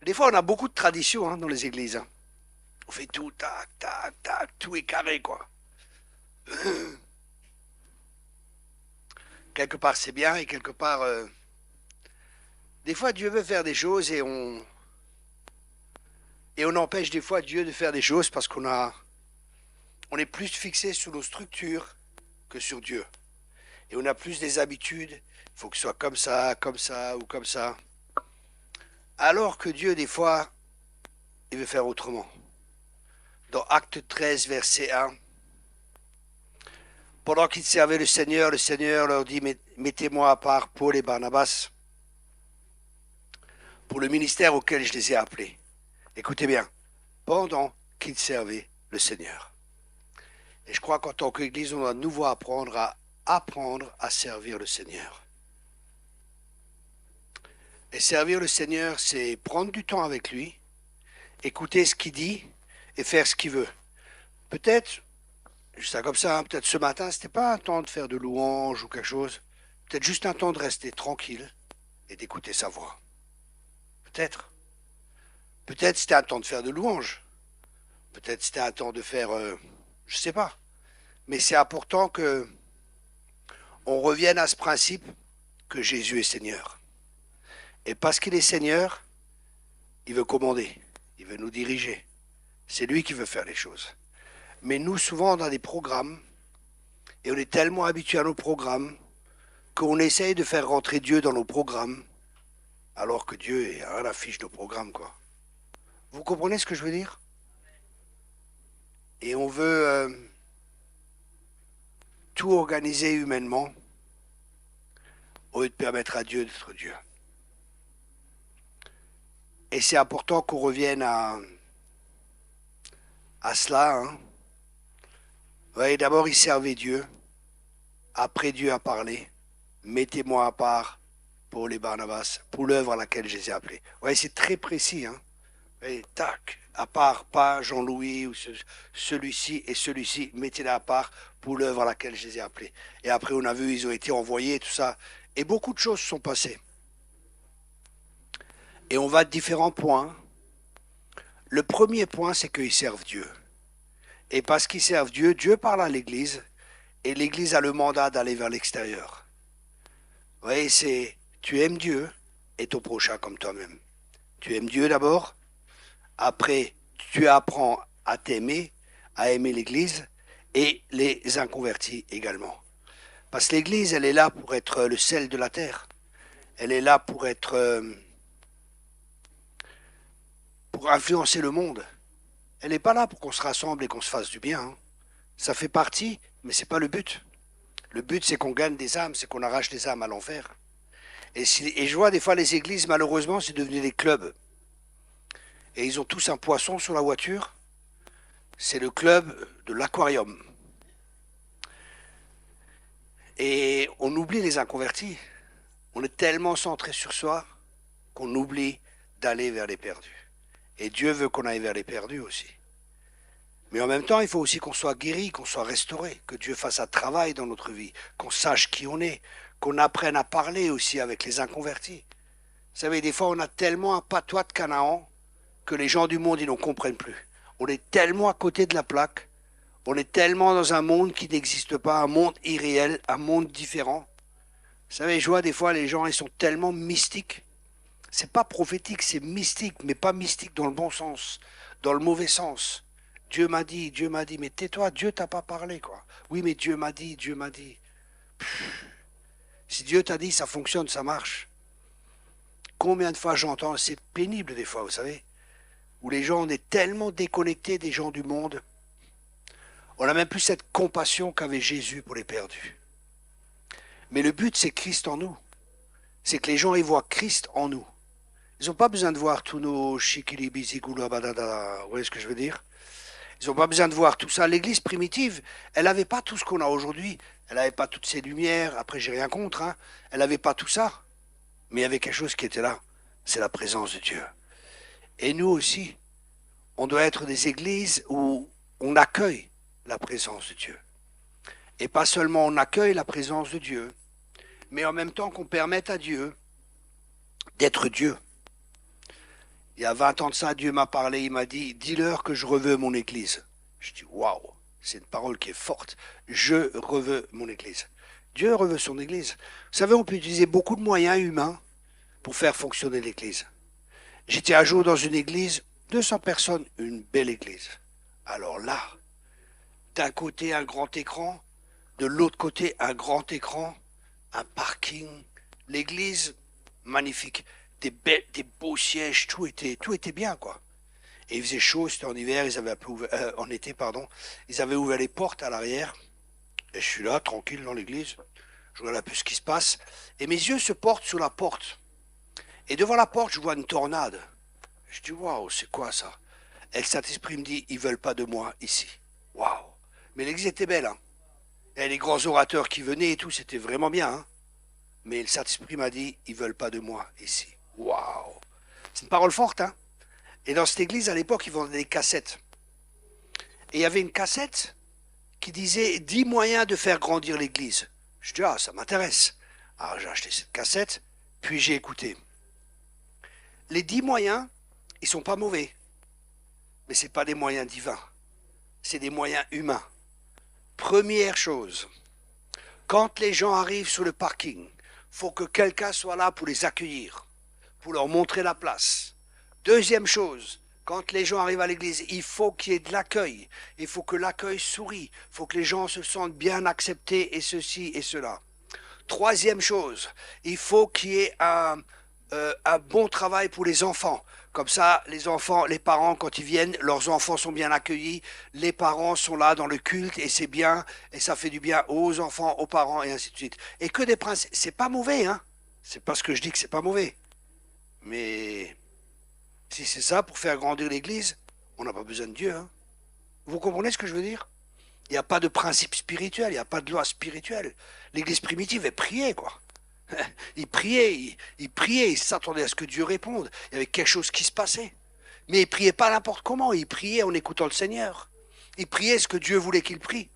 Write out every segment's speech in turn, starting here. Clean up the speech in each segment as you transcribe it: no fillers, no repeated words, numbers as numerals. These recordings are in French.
Des fois, on a beaucoup de traditions dans les églises. On fait tout, tac, tac, tac, tout est carré, quoi. Quelque part, c'est bien et quelque part, des fois, Dieu veut faire des choses et on empêche des fois Dieu de faire des choses parce on est plus fixé sur nos structures que sur Dieu. Et on a plus des habitudes. Il faut que ce soit comme ça ou comme ça. Alors que Dieu, des fois, il veut faire autrement. Dans Acte 13, verset 1, pendant qu'ils servaient le Seigneur leur dit, mettez-moi à part Paul et Barnabas pour le ministère auquel je les ai appelés. Écoutez bien, pendant qu'ils servaient le Seigneur. Et je crois qu'en tant qu'Église, on doit de nouveau apprendre à servir le Seigneur. Et servir le Seigneur, c'est prendre du temps avec lui, écouter ce qu'il dit et faire ce qu'il veut. Peut-être, je sais comme ça, peut-être ce matin, c'était pas un temps de faire de louange ou quelque chose. Peut-être juste un temps de rester tranquille et d'écouter sa voix. Peut-être. Peut-être c'était un temps de faire de louange. Peut-être c'était un temps de faire, je sais pas. Mais c'est important que on revienne à ce principe que Jésus est Seigneur. Et parce qu'il est Seigneur, il veut commander, il veut nous diriger. C'est lui qui veut faire les choses. Mais nous, souvent, on a des programmes, et on est tellement habitué à nos programmes, qu'on essaye de faire rentrer Dieu dans nos programmes, alors que Dieu est à la fiche de programme, quoi. Vous comprenez ce que je veux dire? Et on veut tout organiser humainement, au lieu de permettre à Dieu d'être Dieu. Et c'est important qu'on revienne à cela. Hein. Ouais, d'abord, il servait Dieu. Après, Dieu a parlé. Mettez-moi à part pour les Barnabas, pour l'œuvre à laquelle je les ai appelés. Ouais, c'est très précis. Hein. Ouais, tac, à part, pas Jean-Louis ou celui-ci et celui-ci, mettez-les à part pour l'œuvre à laquelle je les ai appelés. Et après, on a vu, ils ont été envoyés, tout ça. Et beaucoup de choses sont passées. Et on va à différents points. Le premier point, c'est qu'ils servent Dieu. Et parce qu'ils servent Dieu, Dieu parle à l'Église, et l'Église a le mandat d'aller vers l'extérieur. Vous voyez, c'est tu aimes Dieu et ton prochain comme toi-même. Tu aimes Dieu d'abord, après tu apprends à t'aimer, à aimer l'Église et les inconvertis également. Parce que l'Église, elle est là pour être le sel de la terre. Elle est là pour être pour influencer le monde. Elle n'est pas là pour qu'on se rassemble et qu'on se fasse du bien. Hein. Ça fait partie, mais c'est pas le but. Le but, c'est qu'on gagne des âmes, c'est qu'on arrache des âmes à l'enfer. Et je vois des fois les églises, malheureusement, c'est devenu des clubs. Et ils ont tous un poisson sur la voiture. C'est le club de l'aquarium. Et on oublie les inconvertis. On est tellement centré sur soi qu'on oublie d'aller vers les perdus. Et Dieu veut qu'on aille vers les perdus aussi. Mais en même temps, il faut aussi qu'on soit guéri, qu'on soit restauré, que Dieu fasse un travail dans notre vie, qu'on sache qui on est, qu'on apprenne à parler aussi avec les inconvertis. Vous savez, des fois, on a tellement un patois de Canaan que les gens du monde, ils n'en comprennent plus. On est tellement à côté de la plaque, on est tellement dans un monde qui n'existe pas, un monde irréel, un monde différent. Vous savez, je vois des fois, les gens, ils sont tellement mystiques. C'est pas prophétique, c'est mystique, mais pas mystique dans le bon sens, dans le mauvais sens. Dieu m'a dit, mais tais-toi, Dieu t'a pas parlé, quoi. Oui, mais Dieu m'a dit, Dieu m'a dit. Pff, si Dieu t'a dit, ça fonctionne, ça marche. Combien de fois j'entends, c'est pénible des fois, vous savez, où les gens, on est tellement déconnectés des gens du monde, on n'a même plus cette compassion qu'avait Jésus pour les perdus. Mais le but, c'est Christ en nous. C'est que les gens y voient Christ en nous. Ils n'ont pas besoin de voir tous nos chikilibizigula badada, vous voyez ce que je veux dire? Ils n'ont pas besoin de voir tout ça. L'église primitive, elle n'avait pas tout ce qu'on a aujourd'hui. Elle n'avait pas toutes ces lumières. Après, j'ai rien contre. Hein. Elle n'avait pas tout ça. Mais il y avait quelque chose qui était là. C'est la présence de Dieu. Et nous aussi, on doit être des églises où on accueille la présence de Dieu. Et pas seulement on accueille la présence de Dieu, mais en même temps qu'on permette à Dieu d'être Dieu. Il y a 20 ans de ça, Dieu m'a parlé, il m'a dit, dis-leur que je reveux mon église. Je dis, waouh, c'est une parole qui est forte. Je reveux mon église. Dieu reveut son église. Vous savez, on peut utiliser beaucoup de moyens humains pour faire fonctionner l'église. J'étais un jour dans une église, 200 personnes, une belle église. Alors là, d'un côté un grand écran, de l'autre côté un grand écran, un parking, l'église magnifique, des beaux sièges, tout était bien quoi. Et il faisait chaud, c'était en hiver, ils avaient un peu en été pardon, ils avaient ouvert les portes à l'arrière. Et je suis là tranquille dans l'église, je regarde un peu ce qui se passe, et mes yeux se portent sur la porte. Et devant la porte, je vois une tornade. Je dis waouh, c'est quoi ça? Et le Saint-Esprit me dit, ils veulent pas de moi ici. Waouh. Mais l'église était belle, hein. Et les grands orateurs qui venaient et tout, c'était vraiment bien, hein. Mais le Saint-Esprit m'a dit, ils veulent pas de moi ici. Waouh. C'est une parole forte, hein. Et dans cette église, à l'époque, ils vendaient des cassettes. Et il y avait une cassette qui disait 10 moyens de faire grandir l'église. Je dis, ah, ça m'intéresse. Alors j'ai acheté cette cassette, puis j'ai écouté. Les 10 moyens, ils sont pas mauvais. Mais ce n'est pas des moyens divins. C'est des moyens humains. Première chose, quand les gens arrivent sur le parking, faut que quelqu'un soit là pour les accueillir, pour leur montrer la place. Deuxième chose, quand les gens arrivent à l'église, il faut qu'il y ait de l'accueil. Il faut que l'accueil sourie. Il faut que les gens se sentent bien acceptés et ceci et cela. Troisième chose, il faut qu'il y ait un bon travail pour les enfants. Comme ça, les enfants, les parents, quand ils viennent, leurs enfants sont bien accueillis, les parents sont là dans le culte et c'est bien, et ça fait du bien aux enfants, aux parents et ainsi de suite. Et que des principes, c'est pas mauvais, hein. C'est pas ce que je dis que c'est pas mauvais. Mais si c'est ça pour faire grandir l'Église, on n'a pas besoin de Dieu, hein. Vous comprenez ce que je veux dire? Il n'y a pas de principe spirituel, il n'y a pas de loi spirituelle. L'Église primitive, elle priait, quoi. Ils priaient, ils s'attendaient à ce que Dieu réponde. Il y avait quelque chose qui se passait. Mais ils priaient pas n'importe comment, ils priaient en écoutant le Seigneur. Ils priaient ce que Dieu voulait qu'ils prient.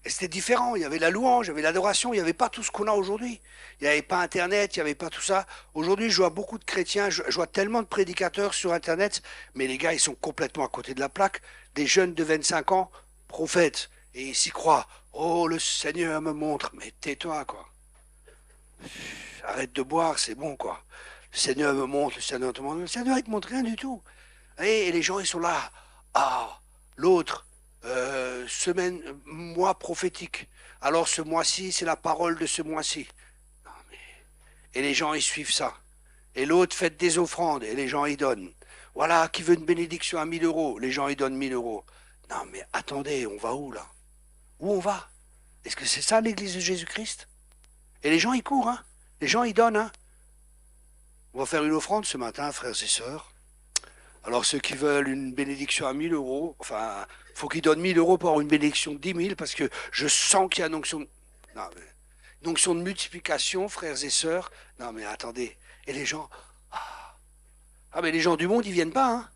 Et c'était différent, il y avait la louange, il y avait l'adoration, il n'y avait pas tout ce qu'on a aujourd'hui. Il n'y avait pas Internet, il n'y avait pas tout ça. Aujourd'hui, je vois beaucoup de chrétiens, je vois tellement de prédicateurs sur Internet, mais les gars, ils sont complètement à côté de la plaque. Des jeunes de 25 ans, prophètes, et ils s'y croient. Oh, le Seigneur me montre. Mais tais-toi, quoi. Arrête de boire, c'est bon, quoi. Le Seigneur me montre, le Seigneur te montre. Le Seigneur, il te montre rien du tout. Et les gens, ils sont là. Ah, l'autre, semaine, mois prophétique. Alors ce mois-ci, c'est la parole de ce mois-ci. Non, mais... Et les gens, ils suivent ça. Et l'autre, faites des offrandes, et les gens, ils donnent. Voilà, qui veut une bénédiction à 1000 euros, les gens, ils donnent 1000 euros. Non, mais attendez, on va où, là? Où on va? Est-ce que c'est ça l'église de Jésus-Christ? Et les gens, ils courent, hein? Les gens, ils donnent, hein? On va faire une offrande ce matin, frères et sœurs. Alors, ceux qui veulent une bénédiction à 1000 euros, enfin, il faut qu'ils donnent 1000 euros pour avoir une bénédiction de 10 000, parce que je sens qu'il y a une onction de... Non, mais... une onction de multiplication, frères et sœurs. Non, mais attendez. Et les gens... Ah, mais les gens du monde, ils viennent pas, hein?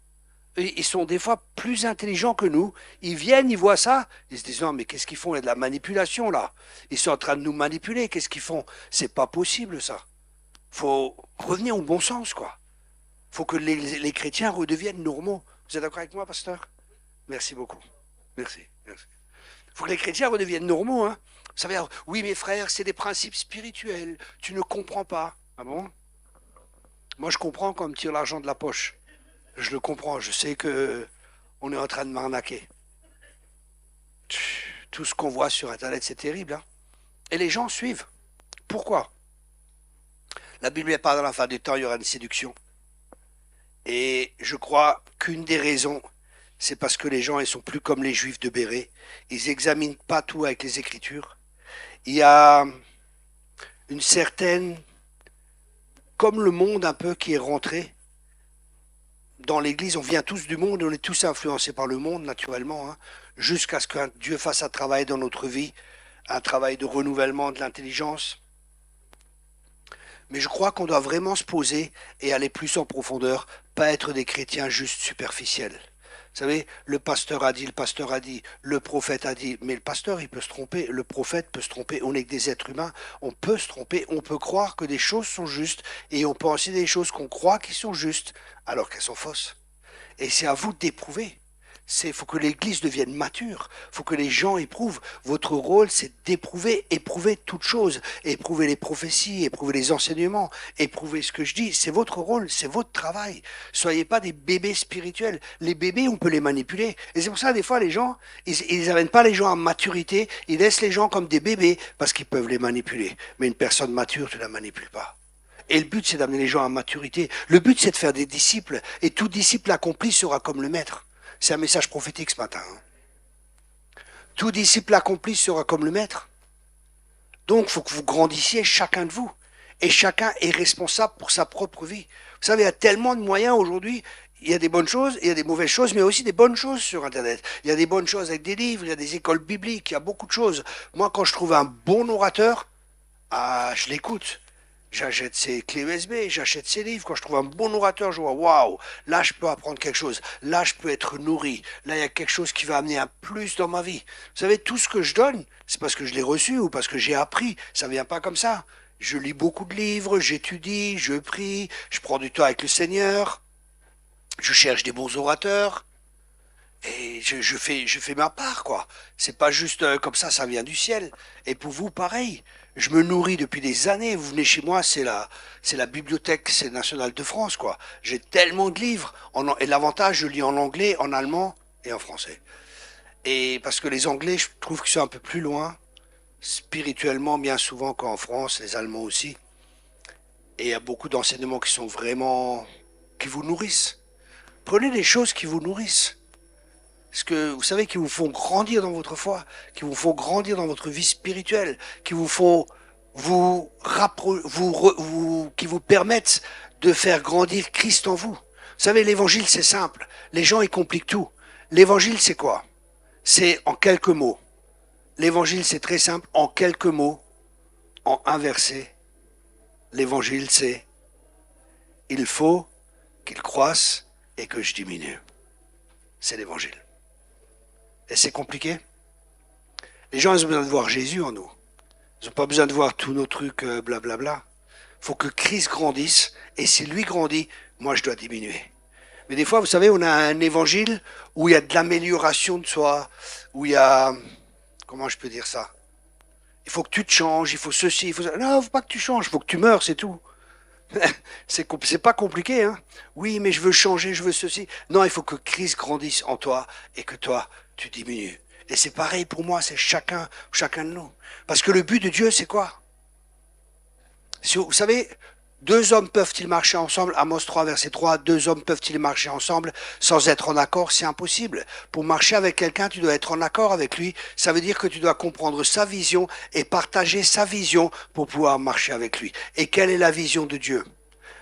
Ils sont des fois plus intelligents que nous. Ils viennent, ils voient ça, ils se disent non mais qu'est-ce qu'ils font? Il y a de la manipulation là. Ils sont en train de nous manipuler. Qu'est-ce qu'ils font? C'est pas possible ça. Faut revenir au bon sens quoi. Faut que les chrétiens redeviennent normaux. Vous êtes d'accord avec moi, pasteur? Merci beaucoup. Merci. Merci. Faut que les chrétiens redeviennent normaux, hein. Vous savez, oui mes frères, c'est des principes spirituels. Tu ne comprends pas. Ah bon? Moi je comprends quand on me tire l'argent de la poche. Je le comprends, je sais que on est en train de m'arnaquer. Tout ce qu'on voit sur Internet, c'est terrible, hein. Et les gens suivent. Pourquoi? La Bible parle dans la fin du temps, il y aura une séduction. Et je crois qu'une des raisons, c'est parce que les gens, ils sont plus comme les Juifs de Béret. Ils n'examinent pas tout avec les Écritures. Il y a une certaine... Comme le monde un peu qui est rentré dans l'Église, on vient tous du monde, on est tous influencés par le monde naturellement, hein, jusqu'à ce que Dieu fasse un travail dans notre vie, un travail de renouvellement de l'intelligence. Mais je crois qu'on doit vraiment se poser et aller plus en profondeur, pas être des chrétiens juste superficiels. Vous savez, le pasteur a dit, le prophète a dit, mais le pasteur, il peut se tromper, le prophète peut se tromper, on est que des êtres humains, on peut se tromper, on peut croire que des choses sont justes, et on peut enseigner des choses qu'on croit qui sont justes, alors qu'elles sont fausses. Et c'est à vous d'éprouver. Il faut que l'Église devienne mature. Il faut que les gens éprouvent. Votre rôle, c'est d'éprouver, éprouver toutes choses. Éprouver les prophéties, éprouver les enseignements, éprouver ce que je dis. C'est votre rôle, c'est votre travail. Soyez pas des bébés spirituels. Les bébés, on peut les manipuler. Et c'est pour ça, des fois, les gens, ils n'amènent pas les gens à maturité. Ils laissent les gens comme des bébés parce qu'ils peuvent les manipuler. Mais une personne mature, tu ne la manipules pas. Et le but, c'est d'amener les gens à maturité. Le but, c'est de faire des disciples. Et tout disciple accompli sera comme le maître. C'est un message prophétique ce matin. Tout disciple accompli sera comme le maître. Donc, il faut que vous grandissiez chacun de vous. Et chacun est responsable pour sa propre vie. Vous savez, il y a tellement de moyens aujourd'hui. Il y a des bonnes choses, il y a des mauvaises choses, mais aussi des bonnes choses sur Internet. Il y a des bonnes choses avec des livres, il y a des écoles bibliques, il y a beaucoup de choses. Moi, quand je trouve un bon orateur, je l'écoute. J'achète ses clés USB, j'achète ses livres. Quand je trouve un bon orateur, je vois, waouh, là je peux apprendre quelque chose. Là je peux être nourri. Là il y a quelque chose qui va amener un plus dans ma vie. Vous savez, tout ce que je donne, c'est parce que je l'ai reçu ou parce que j'ai appris. Ça vient pas comme ça. Je lis beaucoup de livres, j'étudie, je prie, je prends du temps avec le Seigneur. Je cherche des bons orateurs. Et je fais ma part, quoi. C'est pas juste comme ça vient du ciel. Et pour vous, pareil. Je me nourris depuis des années. Vous venez chez moi, c'est la bibliothèque nationale de France, quoi. J'ai tellement de livres. Et l'avantage, je lis en anglais, en allemand et en français. Et parce que les Anglais, je trouve que c'est un peu plus loin, spirituellement, bien souvent qu'en France, les Allemands aussi. Et il y a beaucoup d'enseignements qui sont vraiment, qui vous nourrissent. Prenez des choses qui vous nourrissent. Ce que vous savez, qui vous font grandir dans votre foi, qui vous font grandir dans votre vie spirituelle, qui vous font qui vous permettent de faire grandir Christ en vous. Vous savez, l'évangile, c'est simple. Les gens, ils compliquent tout. L'évangile, c'est quoi? C'est en quelques mots. L'évangile, c'est très simple. En quelques mots, en un verset, l'évangile, c'est il faut qu'il croisse et que je diminue. C'est l'évangile. Et c'est compliqué. Les gens, ils ont besoin de voir Jésus en nous. Ils n'ont pas besoin de voir tous nos trucs blablabla. Il faut que Christ grandisse. Et si lui grandit, moi, je dois diminuer. Mais des fois, vous savez, on a un évangile où il y a de l'amélioration de soi, où il y a... Comment je peux dire ça? Il faut que tu te changes, il faut ceci, il faut ça. Non, il ne faut pas que tu changes, il faut que tu meurs, c'est tout. C'est pas compliqué, hein. Oui, mais je veux changer, je veux ceci. Non, il faut que Christ grandisse en toi et que toi, tu diminues. Et c'est pareil pour moi, c'est chacun de nous. Parce que le but de Dieu, c'est quoi? Vous savez, deux hommes peuvent-ils marcher ensemble? Amos 3, verset 3, deux hommes peuvent-ils marcher ensemble sans être en accord? C'est impossible. Pour marcher avec quelqu'un, tu dois être en accord avec lui. Ça veut dire que tu dois comprendre sa vision et partager sa vision pour pouvoir marcher avec lui. Et quelle est la vision de Dieu?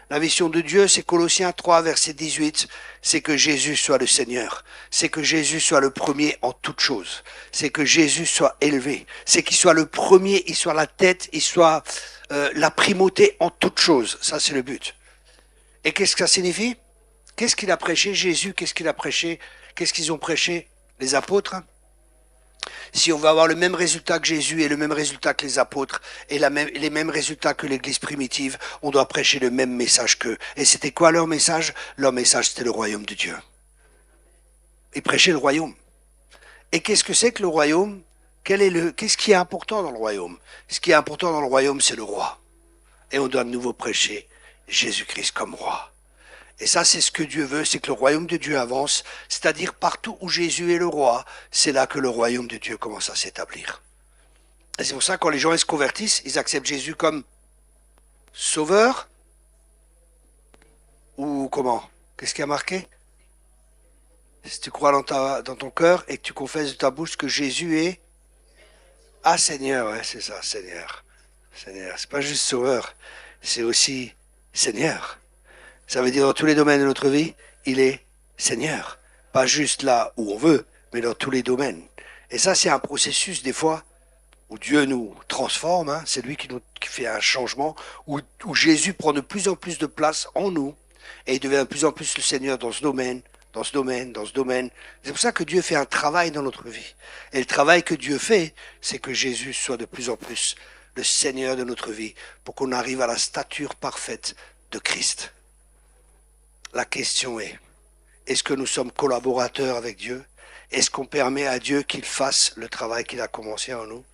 La vision de Dieu, c'est Colossiens 3, verset 18, c'est que Jésus soit le Seigneur, c'est que Jésus soit le premier en toutes choses, c'est que Jésus soit élevé, c'est qu'il soit le premier, il soit la tête, il soit la primauté en toutes choses. Ça, c'est le but. Et qu'est-ce que ça signifie? Qu'est-ce qu'il a prêché, Jésus? Qu'est-ce qu'il a prêché? Qu'est-ce qu'ils ont prêché, les apôtres? Si on veut avoir le même résultat que Jésus et le même résultat que les apôtres et les mêmes résultats que l'Église primitive, on doit prêcher le même message qu'eux. Et c'était quoi leur message? Leur message, c'était le royaume de Dieu. Ils prêchaient le royaume. Et qu'est-ce que c'est que le royaume? Qu'est-ce qui est important dans le royaume? Ce qui est important dans le royaume, c'est le roi. Et on doit de nouveau prêcher Jésus-Christ comme roi. Et ça, c'est ce que Dieu veut, c'est que le royaume de Dieu avance, c'est-à-dire partout où Jésus est le roi, c'est là que le royaume de Dieu commence à s'établir. Et c'est pour ça que quand les gens se convertissent, ils acceptent Jésus comme sauveur, ou comment? Qu'est-ce qui a marqué? Si tu crois dans ton cœur et que tu confesses de ta bouche que Jésus est... Ah, Seigneur, ouais, c'est ça, Seigneur. Seigneur, c'est pas juste sauveur, c'est aussi Seigneur. Ça veut dire dans tous les domaines de notre vie, il est Seigneur. Pas juste là où on veut, mais dans tous les domaines. Et ça, c'est un processus, des fois, où Dieu nous transforme, hein, c'est lui qui fait un changement, où Jésus prend de plus en plus de place en nous, et il devient de plus en plus le Seigneur dans ce domaine, dans ce domaine, dans ce domaine. C'est pour ça que Dieu fait un travail dans notre vie. Et le travail que Dieu fait, c'est que Jésus soit de plus en plus le Seigneur de notre vie, pour qu'on arrive à la stature parfaite de Christ. La question est-ce que nous sommes collaborateurs avec Dieu? Est-ce qu'on permet à Dieu qu'il fasse le travail qu'il a commencé en nous?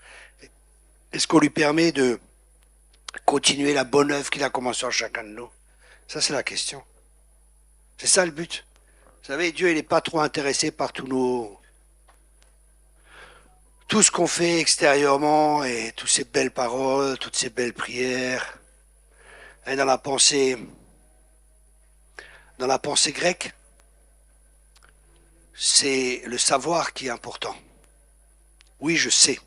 Est-ce qu'on lui permet de continuer la bonne œuvre qu'il a commencé en chacun de nous? Ça, c'est la question. C'est ça le but. Vous savez, Dieu, il n'est pas trop intéressé par tout ce qu'on fait extérieurement et toutes ces belles paroles, toutes ces belles prières. Et dans la pensée grecque, c'est le savoir qui est important. Oui, je sais.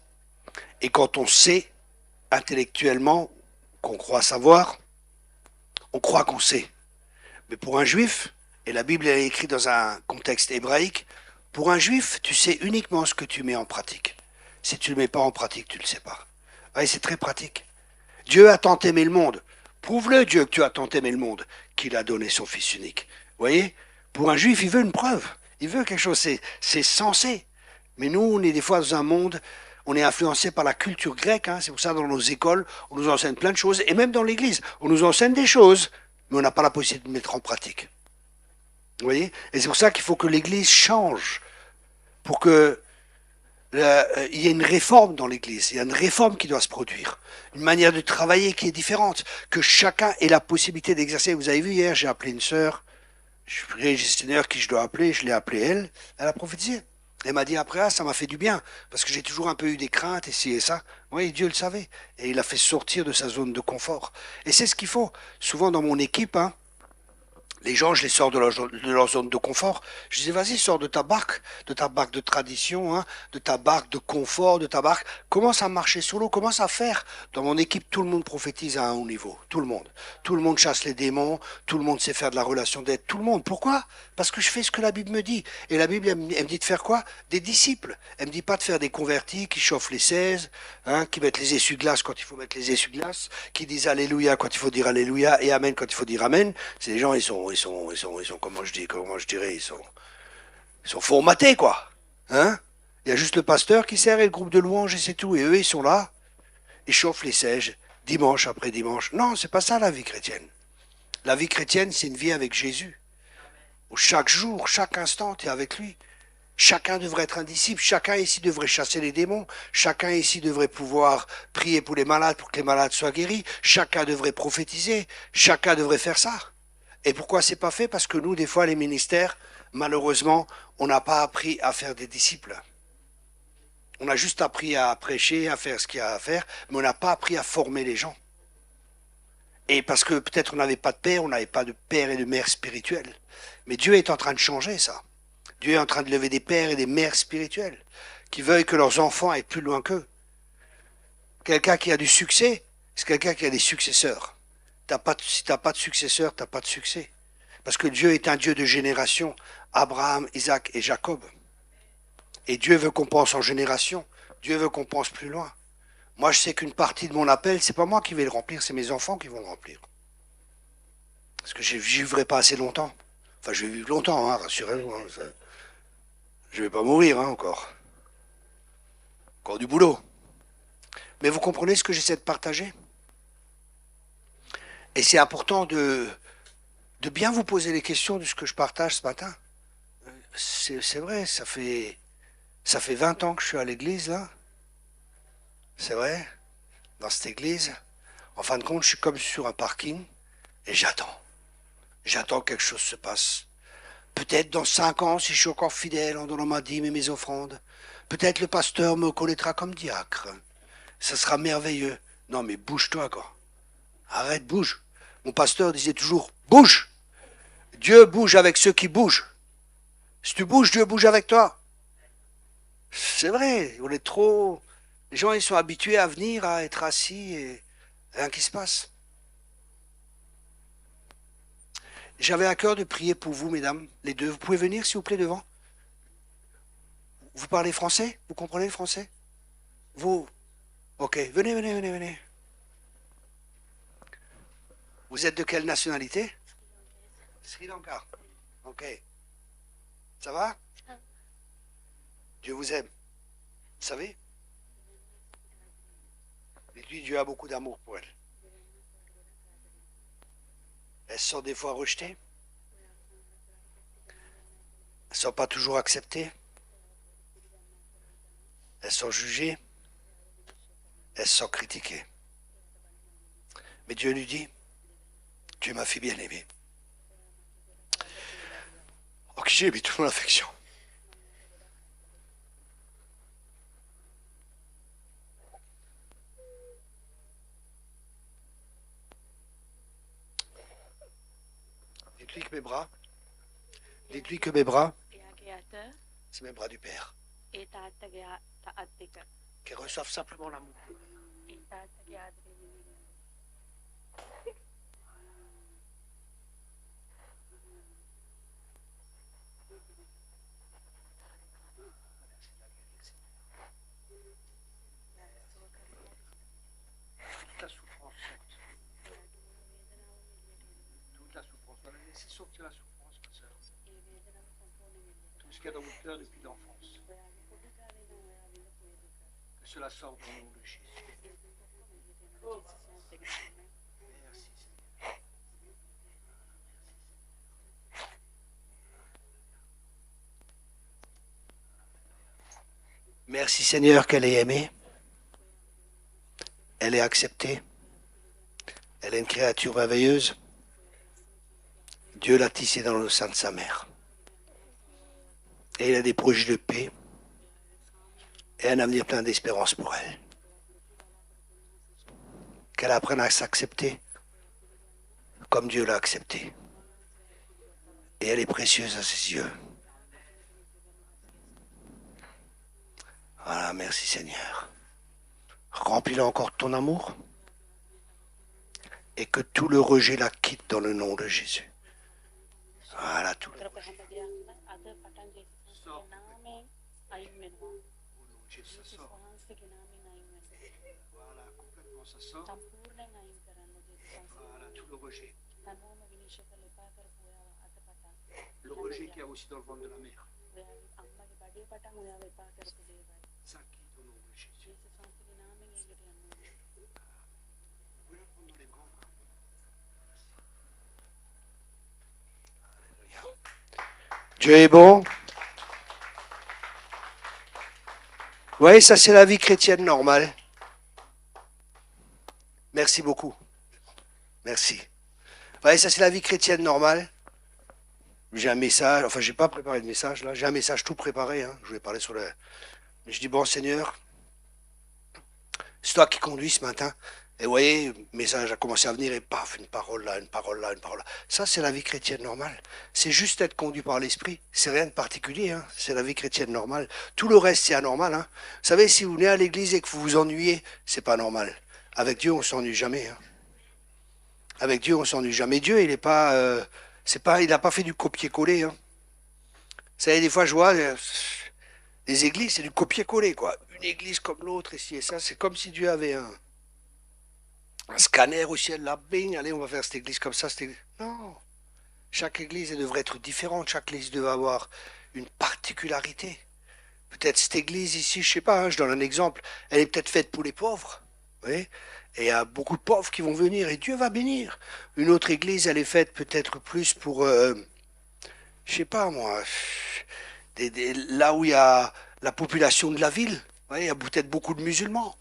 Et quand on sait intellectuellement qu'on croit savoir, on croit qu'on sait. Mais pour un juif, et la Bible est écrite dans un contexte hébraïque, pour un juif, tu sais uniquement ce que tu mets en pratique. Si tu ne le mets pas en pratique, tu ne le sais pas. Oui, c'est très pratique. Dieu a tant aimé le monde. Prouve-le, Dieu, que tu as tant aimé le monde, qu'il a donné son Fils unique. Vous voyez? Pour un juif, il veut une preuve. Il veut quelque chose, c'est censé. Mais nous, on est des fois dans un monde, on est influencé par la culture grecque. C'est pour ça, dans nos écoles, on nous enseigne plein de choses. Et même dans l'église, on nous enseigne des choses, mais on n'a pas la possibilité de mettre en pratique. Vous voyez? Et c'est pour ça qu'il faut que l'église change. Pour que il y ait une réforme dans l'église. Il y a une réforme qui doit se produire. Une manière de travailler qui est différente. Que chacun ait la possibilité d'exercer. Vous avez vu hier, j'ai appelé une sœur. Je prie le gestionnaire qui je dois appeler, je l'ai appelée elle. Elle a prophétisé. Elle m'a dit après, ça m'a fait du bien. Parce que j'ai toujours un peu eu des craintes, et ci et ça. Oui, Dieu le savait. Et il a fait sortir de sa zone de confort. Et c'est ce qu'il faut. Souvent dans mon équipe, les gens, je les sors de leur zone de confort. Je dis, vas-y, sors de ta barque de tradition, de ta barque de confort, de ta barque. Commence à marcher sur l'eau, commence à faire. Dans mon équipe, tout le monde prophétise à un haut niveau. Tout le monde. Tout le monde chasse les démons. Tout le monde sait faire de la relation d'aide. Tout le monde. Pourquoi? Parce que je fais ce que la Bible me dit. Et la Bible, elle me dit de faire quoi? Des disciples. Elle me dit pas de faire des convertis qui chauffent les 16, qui mettent les essuie-glaces quand il faut mettre les essuie-glaces, qui disent Alléluia quand il faut dire Alléluia et Amen quand il faut dire Amen. C'est des gens, ils sont, comment je dirais, ils sont formatés, quoi. Il y a juste le pasteur qui sert et le groupe de louanges et c'est tout. Et eux, ils sont là, ils chauffent les 16, dimanche après dimanche. Non, c'est pas ça la vie chrétienne. La vie chrétienne, c'est une vie avec Jésus. Où chaque jour, chaque instant, tu es avec lui. Chacun devrait être un disciple, chacun ici devrait chasser les démons, chacun ici devrait pouvoir prier pour les malades pour que les malades soient guéris, chacun devrait prophétiser, chacun devrait faire ça. Et pourquoi c'est pas fait? Parce que nous, des fois, les ministères, malheureusement, on n'a pas appris à faire des disciples. On a juste appris à prêcher, à faire ce qu'il y a à faire, mais on n'a pas appris à former les gens. Et parce que peut-être on n'avait pas de père, on n'avait pas de père et de mère spirituels. Mais Dieu est en train de changer ça. Dieu est en train de lever des pères et des mères spirituels qui veuillent que leurs enfants aillent plus loin qu'eux. Quelqu'un qui a du succès, c'est quelqu'un qui a des successeurs. Si tu n'as pas de successeur, tu n'as pas de succès. Parce que Dieu est un Dieu de génération. Abraham, Isaac et Jacob. Et Dieu veut qu'on pense en génération. Dieu veut qu'on pense plus loin. Moi, je sais qu'une partie de mon appel, c'est pas moi qui vais le remplir, c'est mes enfants qui vont le remplir. Parce que je ne vivrai pas assez longtemps. Enfin, je vais vivre longtemps, rassurez-vous. Je ne vais pas mourir encore. Encore du boulot. Mais vous comprenez ce que j'essaie de partager? Et c'est important de bien vous poser les questions de ce que je partage ce matin. C'est vrai, ça fait 20 ans que je suis à l'église, là. C'est vrai, dans cette église. En fin de compte, je suis comme sur un parking et j'attends. J'attends que quelque chose se passe. Peut-être dans 5 ans, si je suis encore fidèle en donnant ma dîme et mes offrandes, peut-être le pasteur me connaîtra comme diacre. Ça sera merveilleux. Non, mais bouge-toi, quoi. Arrête, bouge. Mon pasteur disait toujours, bouge. Dieu bouge avec ceux qui bougent. Si tu bouges, Dieu bouge avec toi. C'est vrai, on est trop... Les gens, ils sont habitués à venir, à être assis et rien qui se passe. J'avais à cœur de prier pour vous, mesdames, les deux. Vous pouvez venir, s'il vous plaît, devant. Vous parlez français? Vous comprenez le français? Vous? Ok, venez. Vous êtes de quelle nationalité? Sri Lanka. Ok. Ça va? Dieu vous aime. Vous savez? Et lui, Dieu a beaucoup d'amour pour elle. Elles sont des fois rejetées. Elles ne sont pas toujours acceptées. Elles sont jugées. Elles sont critiquées. Mais Dieu lui dit, tu es ma fille bien-aimée. Oh, qui j'ai mis toute mon affection. Dites-lui que mes bras, dites-lui que mes bras, c'est mes bras du Père. Qu'elles reçoivent simplement l'amour. Toute la souffrance sorte. Toute la souffrance. Voilà, laissez sortir la souffrance, ma soeur. Tout ce qu'il y a dans votre cœur depuis l'enfance. Que cela sorte dans le nom de Jésus. Merci Seigneur. Merci Seigneur qu'elle est aimée. Elle est acceptée. Elle est une créature merveilleuse. Dieu l'a tissée dans le sein de sa mère. Et il a des projets de paix et un avenir plein d'espérance pour elle. Qu'elle apprenne à s'accepter comme Dieu l'a acceptée. Et elle est précieuse à ses yeux. Voilà, merci Seigneur. Remplis-la encore de ton amour et que tout le rejet la quitte dans le nom de Jésus. Voilà, tout le rejet. Sors. Au nom de Jésus, ça sort. Voilà, complètement, ça sort. Voilà, tout le rejet. Le rejet qu'il y a aussi dans le ventre de la mère. Ça quitte au nom de Jésus. Vous pouvez la prendre dans les bras. Alléluia. Dieu est bon. Vous voyez, ça c'est la vie chrétienne normale. Merci beaucoup. Merci. Vous voyez, ça c'est la vie chrétienne normale. J'ai un message, enfin j'ai pas préparé de message là, j'ai un message tout préparé, hein. Je voulais parler sur le... Mais je dis, bon Seigneur, c'est toi qui conduis ce matin. Et vous voyez, le message a commencé à venir et paf, une parole là, une parole là, une parole là. Ça c'est la vie chrétienne normale. C'est juste être conduit par l'esprit. C'est rien de particulier, hein. C'est la vie chrétienne normale. Tout le reste c'est anormal, hein. Vous savez, si vous venez à l'église et que vous vous ennuyez, c'est pas normal. Avec Dieu on s'ennuie jamais, hein. Avec Dieu on s'ennuie jamais. Dieu il est pas... il n'a pas fait du copier-coller. Hein. Vous savez, des fois, je vois les églises, c'est du copier-coller, quoi. Une église comme l'autre, ici et ça. C'est comme si Dieu avait un scanner au ciel, là, bing, allez, on va faire cette église comme ça. Non. Chaque église elle devrait être différente. Chaque église devrait avoir une particularité. Peut-être cette église ici, je sais pas, hein, je donne un exemple, elle est peut-être faite pour les pauvres. Vous voyez ? Et il y a beaucoup de pauvres qui vont venir et Dieu va bénir. Une autre église, elle est faite peut-être plus pour, je sais pas moi, là où il y a la population de la ville. Vous voyez, il y a peut-être beaucoup de musulmans.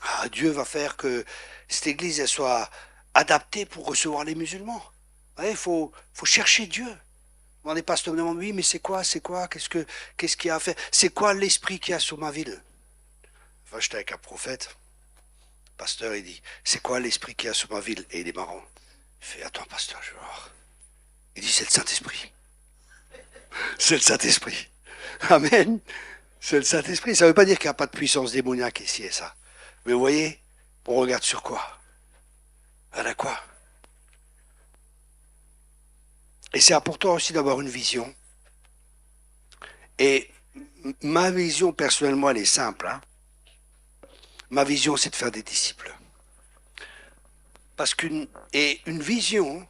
Ah, Dieu va faire que cette église elle soit adaptée pour recevoir les musulmans. Vous voyez, faut chercher Dieu. Demandez pas, me demande, oui, mais c'est quoi, qu'est-ce qu'il y a à faire? C'est quoi l'esprit qu'il y a sur ma ville? Enfin, j'étais avec un prophète. Pasteur, il dit, c'est quoi l'esprit qu'il y a sur ma ville? Et il est marrant. Il fait, attends, pasteur, je vais voir. Il dit, c'est le Saint-Esprit. C'est le Saint-Esprit. Amen. C'est le Saint-Esprit. Ça ne veut pas dire qu'il n'y a pas de puissance démoniaque ici et ça. Mais vous voyez, on regarde sur quoi? Voilà quoi? Et c'est important aussi d'avoir une vision. Et ma vision, personnellement, elle est simple. Hein. Ma vision, c'est de faire des disciples. Parce une vision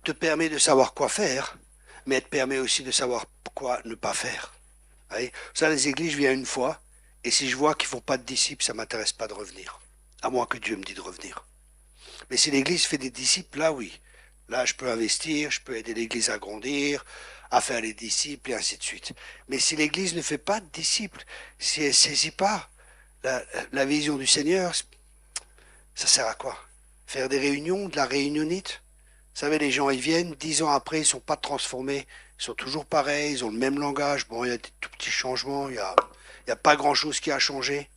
te permet de savoir quoi faire, mais être permet aussi de savoir quoi ne pas faire. Vous voyez, ça, les églises, je viens une fois, et si je vois qu'ils font pas de disciples, ça m'intéresse pas de revenir. À moins que Dieu me dise de revenir. Mais si l'église fait des disciples, là oui. Là, je peux investir, je peux aider l'église à grandir, à faire les disciples, et ainsi de suite. Mais si l'église ne fait pas de disciples, si elle ne saisit pas la vision du Seigneur, ça sert à quoi? Faire des réunions, de la réunionnite? Vous savez, les gens, ils viennent, 10 ans après, ils ne sont pas transformés, ils sont toujours pareils, ils ont le même langage. Bon, il y a des tout petits changements, il y a pas grand-chose qui a changé.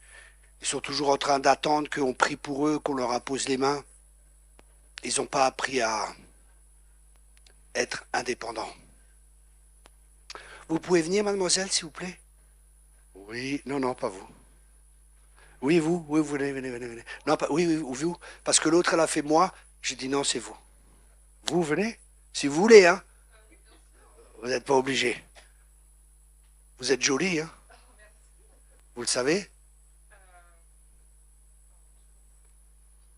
Ils sont toujours en train d'attendre qu'on prie pour eux, qu'on leur impose les mains. Ils n'ont pas appris à être indépendants. Vous pouvez venir, mademoiselle, s'il vous plaît? Oui, non, non, pas vous. Oui, vous, oui, vous venez, venez, venez, venez. Non, pas, oui, oui, vous, parce que l'autre, elle a fait moi. J'ai dit non, c'est vous. Vous venez? Si vous voulez, hein. Vous n'êtes pas obligé. Vous êtes jolie, hein. Vous le savez?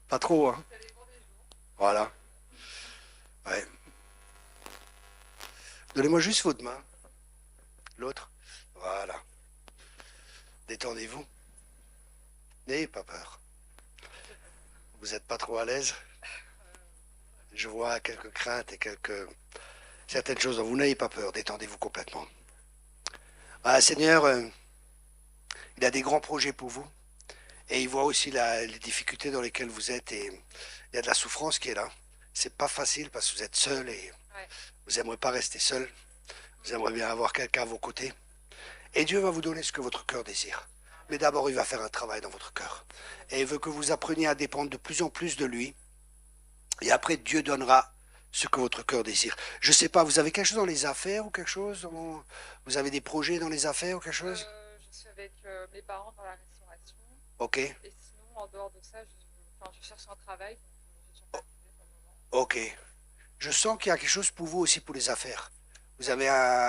Pas trop, hein. Voilà. Ouais. Donnez-moi juste votre main. L'autre. Voilà. Détendez-vous. N'ayez pas peur. Vous n'êtes pas trop à l'aise? Je vois quelques craintes et certaines choses. Vous n'ayez pas peur. Détendez-vous complètement. Ah, Seigneur, il a des grands projets pour vous. Et il voit aussi les difficultés dans lesquelles vous êtes. Et il y a de la souffrance qui est là. C'est pas facile parce que vous êtes seul et vous n'aimeriez pas rester seul. Vous aimeriez bien avoir quelqu'un à vos côtés. Et Dieu va vous donner ce que votre cœur désire. Mais d'abord, il va faire un travail dans votre cœur. Et il veut que vous appreniez à dépendre de plus en plus de lui. Et après, Dieu donnera ce que votre cœur désire. Je ne sais pas, vous avez quelque chose dans les affaires ou quelque chose Vous avez des projets dans les affaires ou quelque chose Je suis avec mes parents dans la restauration. Ok, Et sinon, en dehors de ça, je cherche un travail. Donc, j'ai toujours pas trouvé pour le moment. ok. Je sens qu'il y a quelque chose pour vous aussi pour les affaires. Vous avez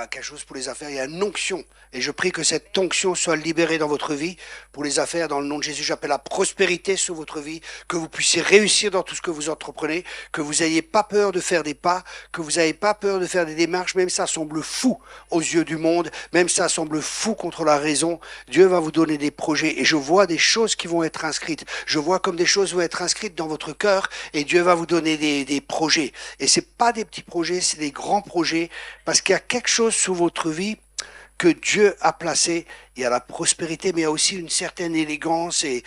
quelque chose pour les affaires, il y a une onction. Et je prie que cette onction soit libérée dans votre vie. Pour les affaires, dans le nom de Jésus, j'appelle la prospérité sur votre vie, que vous puissiez réussir dans tout ce que vous entreprenez, que vous n'ayez pas peur de faire des pas, que vous n'ayez pas peur de faire des démarches, même ça semble fou aux yeux du monde, même ça semble fou contre la raison. Dieu va vous donner des projets et je vois des choses qui vont être inscrites. Je vois comme des choses vont être inscrites dans votre cœur et Dieu va vous donner des projets. Et c'est pas des petits projets, c'est des grands projets parce qu'il y a quelque chose sous votre vie que Dieu a placé. Il y a la prospérité, mais il y a aussi une certaine élégance et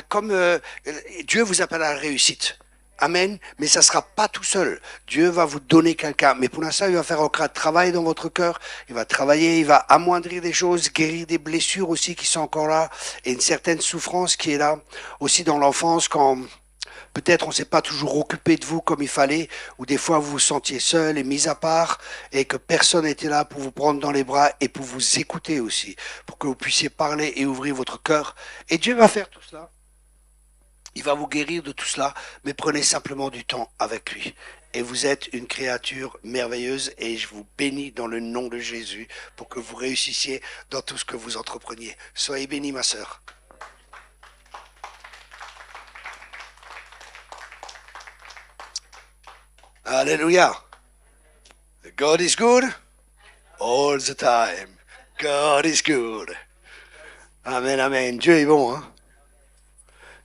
comme Dieu vous appelle à la réussite. Amen. Mais ça ne sera pas tout seul. Dieu va vous donner quelqu'un. Mais pour l'instant, il va faire encore un travail dans votre cœur. Il va travailler, il va amoindrir des choses, guérir des blessures aussi qui sont encore là et une certaine souffrance qui est là. Aussi dans l'enfance, quand peut-être on ne s'est pas toujours occupé de vous comme il fallait, ou des fois vous vous sentiez seul et mis à part, et que personne n'était là pour vous prendre dans les bras et pour vous écouter aussi, pour que vous puissiez parler et ouvrir votre cœur. Et Dieu va faire tout cela. Il va vous guérir de tout cela, mais prenez simplement du temps avec lui. Et vous êtes une créature merveilleuse et je vous bénis dans le nom de Jésus pour que vous réussissiez dans tout ce que vous entrepreniez. Soyez bénis, ma sœur. Alléluia. God is good all the time. God is good. Amen, amen. Dieu est bon, hein.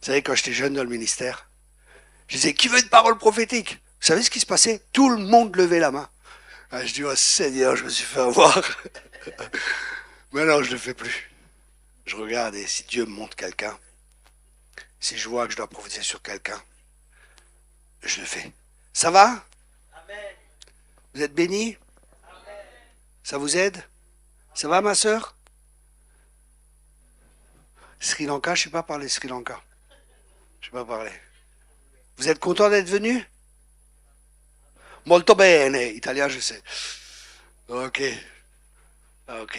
Vous savez, quand j'étais jeune dans le ministère, je disais, qui veut une parole prophétique? Vous savez ce qui se passait? Tout le monde levait la main. Ah, je dis, oh Seigneur, je me suis fait avoir. Maintenant, je ne le fais plus. Je regarde et si Dieu me montre quelqu'un, si je vois que je dois prophétiser sur quelqu'un, je le fais. Ça va? Vous êtes bénis? Ça vous aide? Ça va, ma sœur? Sri Lanka, je ne sais pas parler Sri Lanka. Je ne sais pas parler. Vous êtes content d'être venu? Molto bene, italien, je sais. Ok. Ok.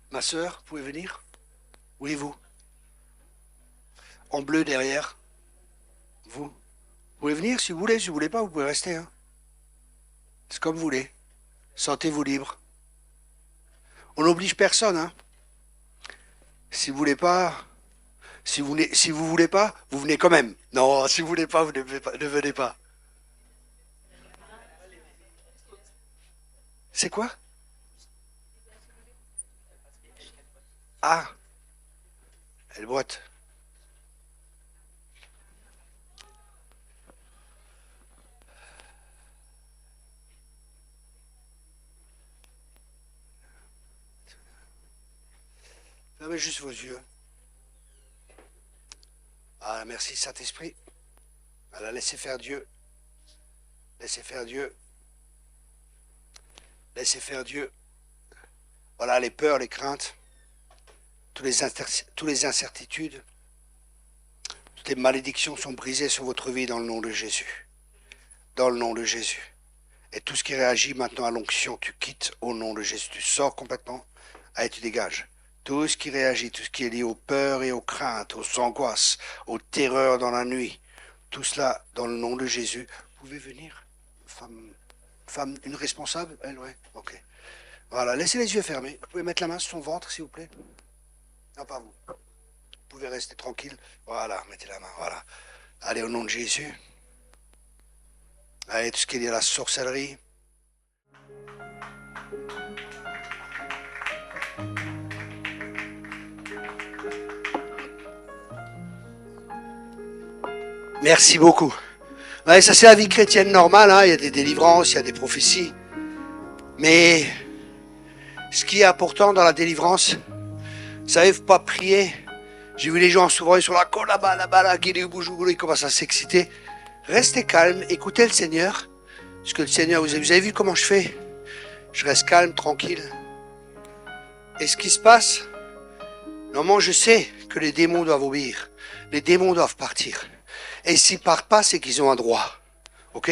Ma sœur, vous pouvez venir? Oui, vous. En bleu derrière. Vous pouvez venir si vous voulez, si vous voulez pas, vous pouvez rester. Hein. C'est comme vous voulez. Sentez-vous libre. On n'oblige personne. Hein. Si vous voulez pas, si vous voulez pas, vous venez quand même. Non, si vous voulez pas, vous ne venez pas. C'est quoi? Ah, elle boite. Fermez juste vos yeux. Ah, merci Saint-Esprit. Voilà, laissez faire Dieu. Laissez faire Dieu. Laissez faire Dieu. Voilà, les peurs, les craintes, toutes les incertitudes, toutes les malédictions sont brisées sur votre vie dans le nom de Jésus. Dans le nom de Jésus. Et tout ce qui réagit maintenant à l'onction, tu quittes au nom de Jésus. Tu sors complètement. Allez, tu dégages. Tout ce qui réagit, tout ce qui est lié aux peurs et aux craintes, aux angoisses, aux terreurs dans la nuit, tout cela dans le nom de Jésus. Vous pouvez venir, femme, une responsable? Elle, ouais, ok. Voilà, laissez les yeux fermés. Vous pouvez mettre la main sur son ventre, s'il vous plaît? Non, pas vous. Vous pouvez rester tranquille. Voilà, mettez la main, voilà. Allez, au nom de Jésus. Allez, tout ce qui est lié à la sorcellerie. Merci beaucoup. Ouais, ça c'est la vie chrétienne normale, hein. Il y a des délivrances, il y a des prophéties. Mais ce qui est important dans la délivrance, vous savez, faut pas prier. J'ai vu les gens souvent, ils sont là, ils commencent à s'exciter. Restez calme, écoutez le Seigneur. Parce que le Seigneur, vous avez vu comment je fais? Je reste calme, tranquille. Et ce qui se passe, normalement je sais que les démons doivent obéir. Les démons doivent partir. Et s'ils partent pas, c'est qu'ils ont un droit. Ok?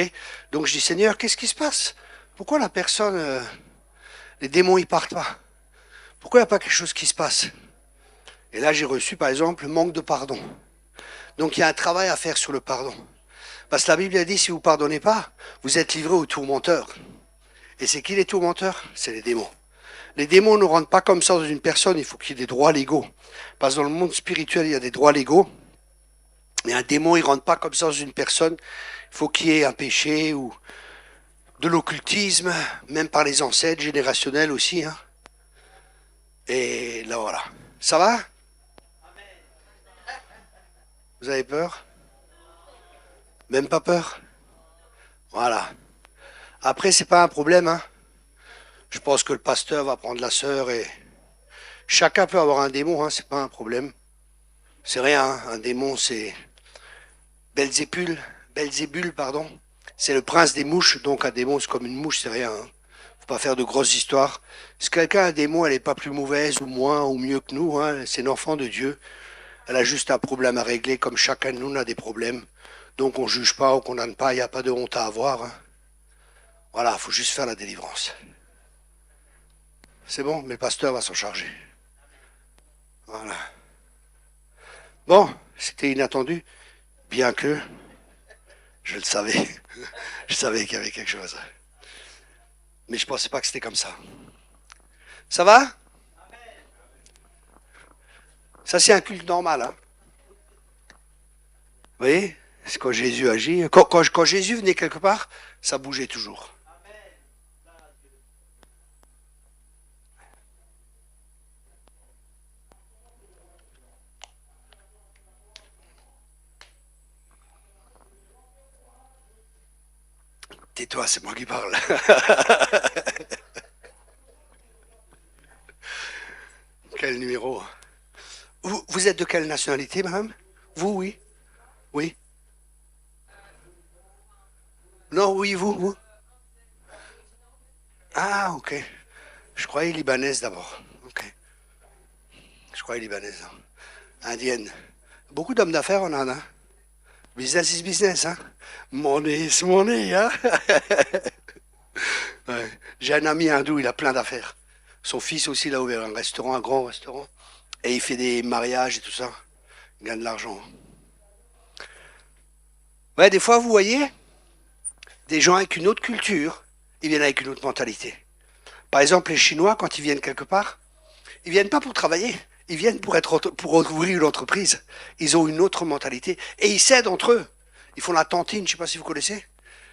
Donc je dis, Seigneur, qu'est-ce qui se passe? Pourquoi la personne, les démons, ils partent pas? Pourquoi il n'y a pas quelque chose qui se passe? Et là, j'ai reçu, par exemple, le manque de pardon. Donc il y a un travail à faire sur le pardon. Parce que la Bible a dit, si vous ne pardonnez pas, vous êtes livrés aux tourmenteurs. Et c'est qui les tourmenteurs? C'est les démons. Les démons ne rentrent pas comme ça dans une personne, il faut qu'il y ait des droits légaux. Parce que dans le monde spirituel, il y a des droits légaux. Mais un démon, il ne rentre pas comme ça dans une personne. Il faut qu'il y ait un péché ou de l'occultisme, même par les ancêtres, générationnels aussi. Hein. Et là, voilà. Ça va? Vous avez peur? Même pas peur? Voilà. Après, c'est pas un problème. Hein. Je pense que le pasteur va prendre la sœur et... Chacun peut avoir un démon, hein, c'est pas un problème. C'est rien, hein. Un démon, c'est... Belzébul, pardon. C'est le prince des mouches, donc un démon, c'est comme une mouche, c'est rien. Hein. Faut pas faire de grosses histoires. Si quelqu'un a un démon, elle n'est pas plus mauvaise ou moins ou mieux que nous. Hein. C'est une enfant de Dieu. Elle a juste un problème à régler, comme chacun de nous a des problèmes. Donc on juge pas, on condamne pas, il n'y a pas de honte à avoir. Hein. Voilà, il faut juste faire la délivrance. C'est bon, mais le pasteur va s'en charger. Voilà. Bon, c'était inattendu, bien que je le savais. Je savais qu'il y avait quelque chose. Mais je ne pensais pas que c'était comme ça. Ça va? Ça, c'est un culte normal. Hein? Vous voyez? C'est quand Jésus agit. Quand Jésus venait quelque part, ça bougeait toujours. Tais-toi, c'est moi qui parle. Quel numéro? Vous êtes de quelle nationalité, madame? Vous, oui? Oui? Non, oui, vous? Ah, ok. Je croyais libanaise d'abord. Ok. Je croyais libanaise. Indienne. Beaucoup d'hommes d'affaires en Inde, hein? Business is business, hein? Money is money, hein? Ouais. J'ai un ami hindou, il a plein d'affaires. Son fils aussi, il a ouvert un restaurant, un grand restaurant. Et il fait des mariages et tout ça. Il gagne de l'argent. Ouais, des fois, vous voyez, des gens avec une autre culture, ils viennent avec une autre mentalité. Par exemple, les Chinois, quand ils viennent quelque part, ils viennent pas pour travailler. Ils viennent pour ouvrir une entreprise. Ils ont une autre mentalité. Et ils s'aident entre eux. Ils font la tantine, je ne sais pas si vous connaissez.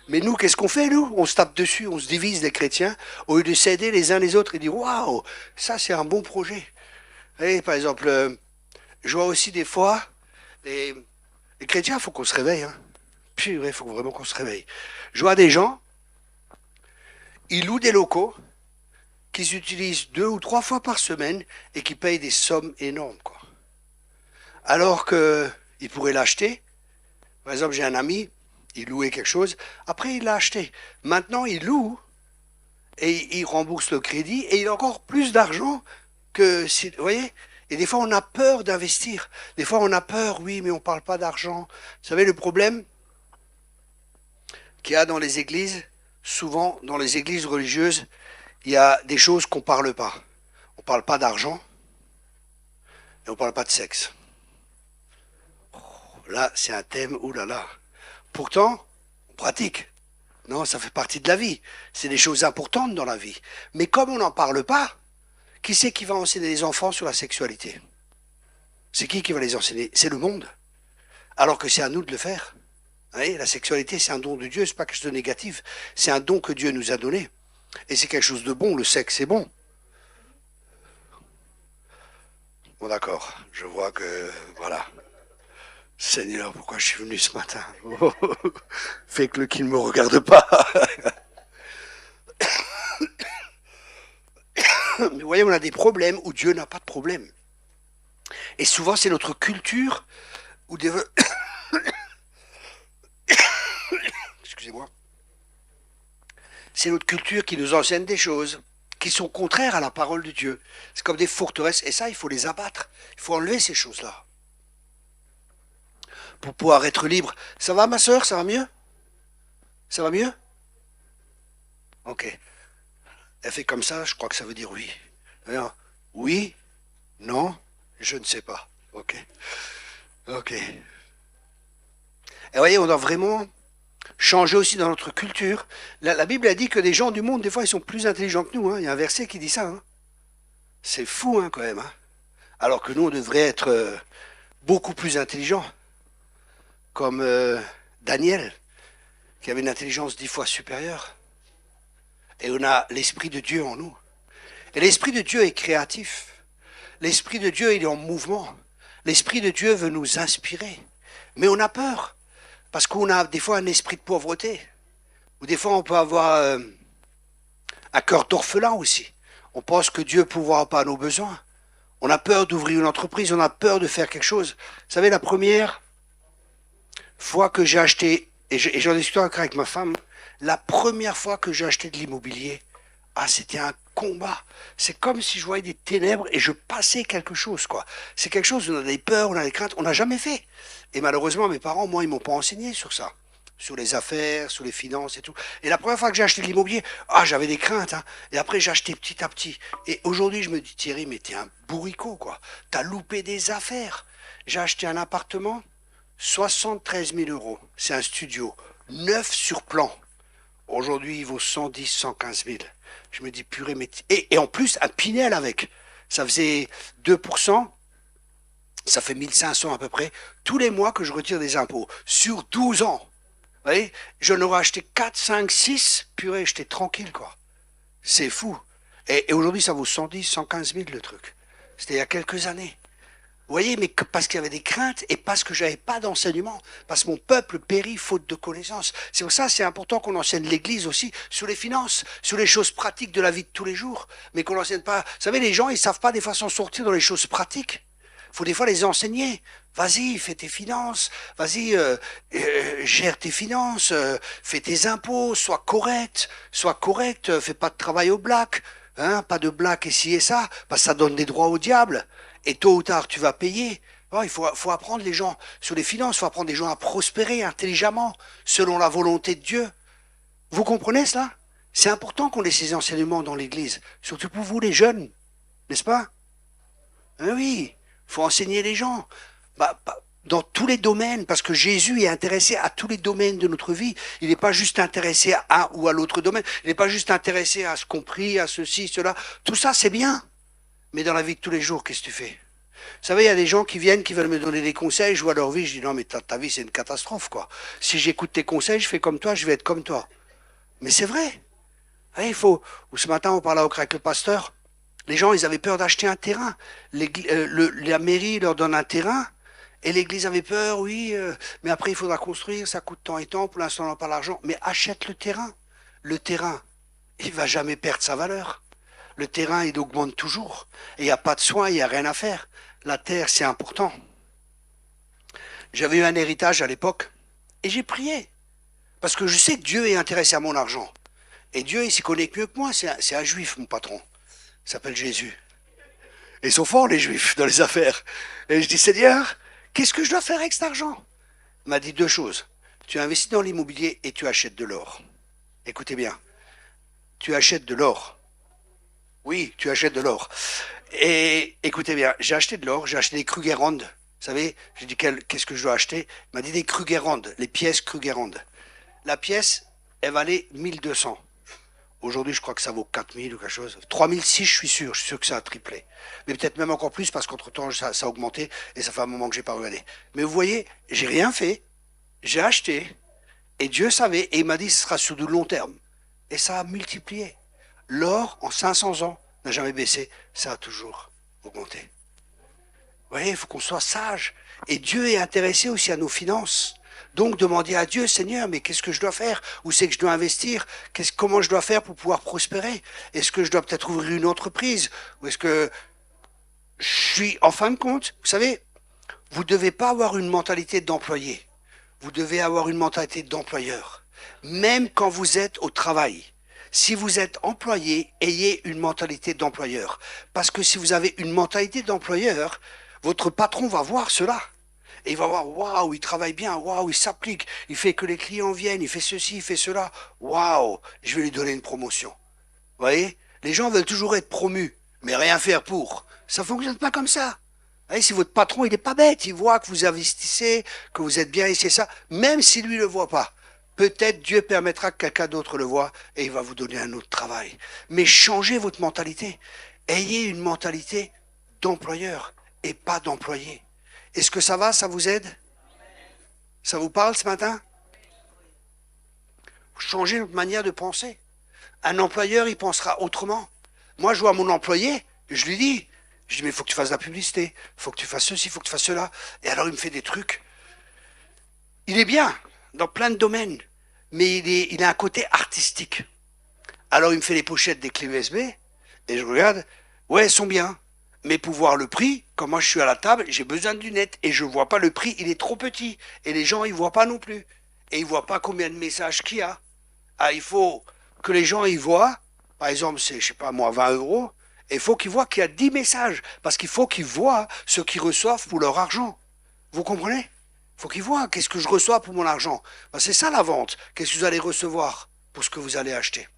Mais nous, qu'est-ce qu'on fait, nous? On se tape dessus, on se divise, les chrétiens, au lieu de s'aider les uns les autres et dire, waouh, ça c'est un bon projet. Et, par exemple, je vois aussi des fois, les chrétiens, il faut qu'on se réveille. Hein. Purée, il faut vraiment qu'on se réveille. Je vois des gens, ils louent des locaux qu'ils utilisent 2 ou 3 fois par semaine et qui payent des sommes énormes, quoi. Alors qu'ils pourraient l'acheter. Par exemple, j'ai un ami, il louait quelque chose, après il l'a acheté. Maintenant, il loue et il rembourse le crédit et il a encore plus d'argent que si, vous voyez? Et des fois, on a peur d'investir. Des fois, on a peur, oui, mais on ne parle pas d'argent. Vous savez, le problème qu'il y a dans les églises, souvent dans les églises religieuses, il y a des choses qu'on ne parle pas. On ne parle pas d'argent et on ne parle pas de sexe. Oh, là, c'est un thème, oulala. Pourtant, on pratique. Non, ça fait partie de la vie. C'est des choses importantes dans la vie. Mais comme on n'en parle pas, qui c'est qui va enseigner les enfants sur la sexualité? C'est qui va les enseigner? C'est le monde. Alors que c'est à nous de le faire. Vous voyez, la sexualité, c'est un don de Dieu, c'est pas quelque chose de négatif. C'est un don que Dieu nous a donné. Et c'est quelque chose de bon, le sexe, c'est bon. Bon, d'accord, je vois que, voilà. Seigneur, pourquoi je suis venu ce matin? Fais-le qu'il ne me regarde pas. Mais vous voyez, on a des problèmes où Dieu n'a pas de problème. Et souvent, c'est notre culture où des... Excusez-moi. C'est notre culture qui nous enseigne des choses qui sont contraires à la parole de Dieu. C'est comme des forteresses. Et ça, il faut les abattre. Il faut enlever ces choses-là. Pour pouvoir être libre. Ça va, ma soeur? Ça va mieux? Ça va mieux? Ok. Elle fait comme ça, je crois que ça veut dire oui. Alors, oui? Non? Je ne sais pas. Ok. Ok. Et vous voyez, on doit vraiment changer aussi dans notre culture. La Bible a dit que des gens du monde, des fois, ils sont plus intelligents que nous. Hein. Il y a un verset qui dit ça. Hein. C'est fou, hein, quand même. Hein. Alors que nous, on devrait être beaucoup plus intelligents. Comme Daniel, qui avait une intelligence 10 fois supérieure. Et on a l'Esprit de Dieu en nous. Et l'Esprit de Dieu est créatif. L'Esprit de Dieu, il est en mouvement. L'Esprit de Dieu veut nous inspirer. Mais on a peur. Parce qu'on a des fois un esprit de pauvreté. Ou des fois, on peut avoir un cœur d'orphelin aussi. On pense que Dieu ne pourvoira pas à nos besoins. On a peur d'ouvrir une entreprise. On a peur de faire quelque chose. Vous savez, la première fois que j'ai acheté, et j'en discutais encore avec ma femme, la première fois que j'ai acheté de l'immobilier, c'était un combat. C'est comme si je voyais des ténèbres et je passais quelque chose, quoi. C'est quelque chose où on a des peurs, on a des craintes, on n'a jamais fait. Et malheureusement, mes parents, moi, ils m'ont pas enseigné sur ça. Sur les affaires, sur les finances et tout. Et la première fois que j'ai acheté de l'immobilier, j'avais des craintes, hein. Et après, j'ai acheté petit à petit. Et aujourd'hui, je me dis, Thierry, mais t'es un bourricot, quoi. T'as loupé des affaires. J'ai acheté un appartement, 73 000 euros. C'est un studio, 9 sur plan. Aujourd'hui, il vaut 110, 115 000. Je me dis, purée, mais... Et en plus, un Pinel avec. Ça faisait 2%. Ça fait 1500 à peu près. Tous les mois que je retire des impôts. Sur 12 ans. Vous voyez, je n'aurais acheté 4, 5, 6. Purée, j'étais tranquille, quoi. C'est fou. Et aujourd'hui, ça vaut 110, 115 000 le truc. C'était il y a quelques années. Vous voyez, mais parce qu'il y avait des craintes et parce que j'avais pas d'enseignement, parce que mon peuple périt faute de connaissances. C'est pour ça, c'est important qu'on enseigne l'Église aussi sur les finances, sur les choses pratiques de la vie de tous les jours, mais qu'on n'enseigne pas. Vous savez, les gens, ils savent pas des fois s'en sortir dans les choses pratiques. Faut des fois les enseigner. Vas-y, fais tes finances. Vas-y, gère tes finances. Fais tes impôts. Sois correct. Fais pas de travail au black. Hein, pas de black ici et ça, parce que ça donne des droits au diable. Et tôt ou tard, tu vas payer. Oh, il faut apprendre les gens sur les finances, il faut apprendre les gens à prospérer intelligemment, selon la volonté de Dieu. Vous comprenez cela? C'est important qu'on ait ces enseignements dans l'Église, surtout pour vous les jeunes, n'est-ce pas? Oui, il faut enseigner les gens. Dans tous les domaines, parce que Jésus est intéressé à tous les domaines de notre vie. Il n'est pas juste intéressé à un ou à l'autre domaine. Il n'est pas juste intéressé à ce qu'on prie, à ceci, cela. Tout ça, c'est bien. Mais dans la vie de tous les jours, qu'est-ce que tu fais? Vous savez, il y a des gens qui viennent, qui veulent me donner des conseils, je vois leur vie, je dis non, mais ta vie, c'est une catastrophe, quoi. Si j'écoute tes conseils, je fais comme toi, je vais être comme toi. Mais c'est vrai. Ouais, il faut. Ou ce matin, on parlait avec le pasteur. Les gens, ils avaient peur d'acheter un terrain. La mairie leur donne un terrain. Et l'église avait peur, oui, mais après il faudra construire, ça coûte tant et tant, pour l'instant on n'a pas l'argent. Mais achète le terrain. Le terrain, il va jamais perdre sa valeur. Le terrain, il augmente toujours. Et il n'y a pas de soins, il n'y a rien à faire. La terre, c'est important. J'avais eu un héritage à l'époque, et j'ai prié. Parce que je sais que Dieu est intéressé à mon argent. Et Dieu, il s'y connaît mieux que moi, c'est un juif, mon patron. Il s'appelle Jésus. Et ils sont forts, les juifs, dans les affaires. Et je dis, Seigneur, qu'est-ce que je dois faire avec cet argent? Il m'a dit deux choses. Tu investis dans l'immobilier et tu achètes de l'or. Écoutez bien. Tu achètes de l'or. Oui, tu achètes de l'or. Et écoutez bien, j'ai acheté de l'or, j'ai acheté des Krugerrand. Vous savez, j'ai dit qu'est-ce que je dois acheter? Il m'a dit des Krugerrand, les pièces Krugerrand. La pièce, elle valait 1200. Aujourd'hui, je crois que ça vaut 4000 ou quelque chose. 3006, je suis sûr que ça a triplé. Mais peut-être même encore plus parce qu'entre-temps, ça a augmenté et ça fait un moment que j'ai pas regardé. Mais vous voyez, j'ai rien fait, j'ai acheté et Dieu savait et il m'a dit ce sera sur du long terme. Et ça a multiplié. L'or, en 500 ans, n'a jamais baissé, ça a toujours augmenté. Vous voyez, il faut qu'on soit sage. Et Dieu est intéressé aussi à nos finances. Donc demandez à Dieu, Seigneur, mais qu'est-ce que je dois faire? Où c'est que je dois investir? Comment je dois faire pour pouvoir prospérer? Est-ce que je dois peut-être ouvrir une entreprise? Ou est-ce que je suis, en fin de compte, vous savez, vous ne devez pas avoir une mentalité d'employé. Vous devez avoir une mentalité d'employeur. Même quand vous êtes au travail. Si vous êtes employé, ayez une mentalité d'employeur. Parce que si vous avez une mentalité d'employeur, votre patron va voir cela. Et il va voir, waouh, il travaille bien, waouh, il s'applique, il fait que les clients viennent, il fait ceci, il fait cela, waouh, je vais lui donner une promotion. Vous voyez? Les gens veulent toujours être promus, mais rien faire pour. Ça ne fonctionne pas comme ça. Vous voyez, si votre patron, il n'est pas bête, il voit que vous investissez, que vous êtes bien ici et ça, même si lui ne le voit pas. Peut-être Dieu permettra que quelqu'un d'autre le voie et il va vous donner un autre travail. Mais changez votre mentalité. Ayez une mentalité d'employeur et pas d'employé. Est-ce que ça va, ça vous aide? Ça vous parle ce matin? Changez notre manière de penser. Un employeur, il pensera autrement. Moi, je vois mon employé, je lui dis, mais il faut que tu fasses de la publicité, il faut que tu fasses ceci, il faut que tu fasses cela. Et alors, il me fait des trucs. Il est bien dans plein de domaines, mais il a un côté artistique. Alors, il me fait les pochettes des clés USB, et je regarde, ouais, elles sont bien. Mais pour voir le prix, quand moi je suis à la table, j'ai besoin de lunettes et je vois pas le prix, il est trop petit. Et les gens, ils voient pas non plus. Et ils voient pas combien de messages qu'il y a. Ah, il faut que les gens y voient, par exemple, c'est, je sais pas moi, 20 euros, et il faut qu'ils voient qu'il y a 10 messages. Parce qu'il faut qu'ils voient ce qu'ils reçoivent pour leur argent. Vous comprenez? Il faut qu'ils voient qu'est-ce que je reçois pour mon argent. Ben, c'est ça la vente. Qu'est-ce que vous allez recevoir pour ce que vous allez acheter?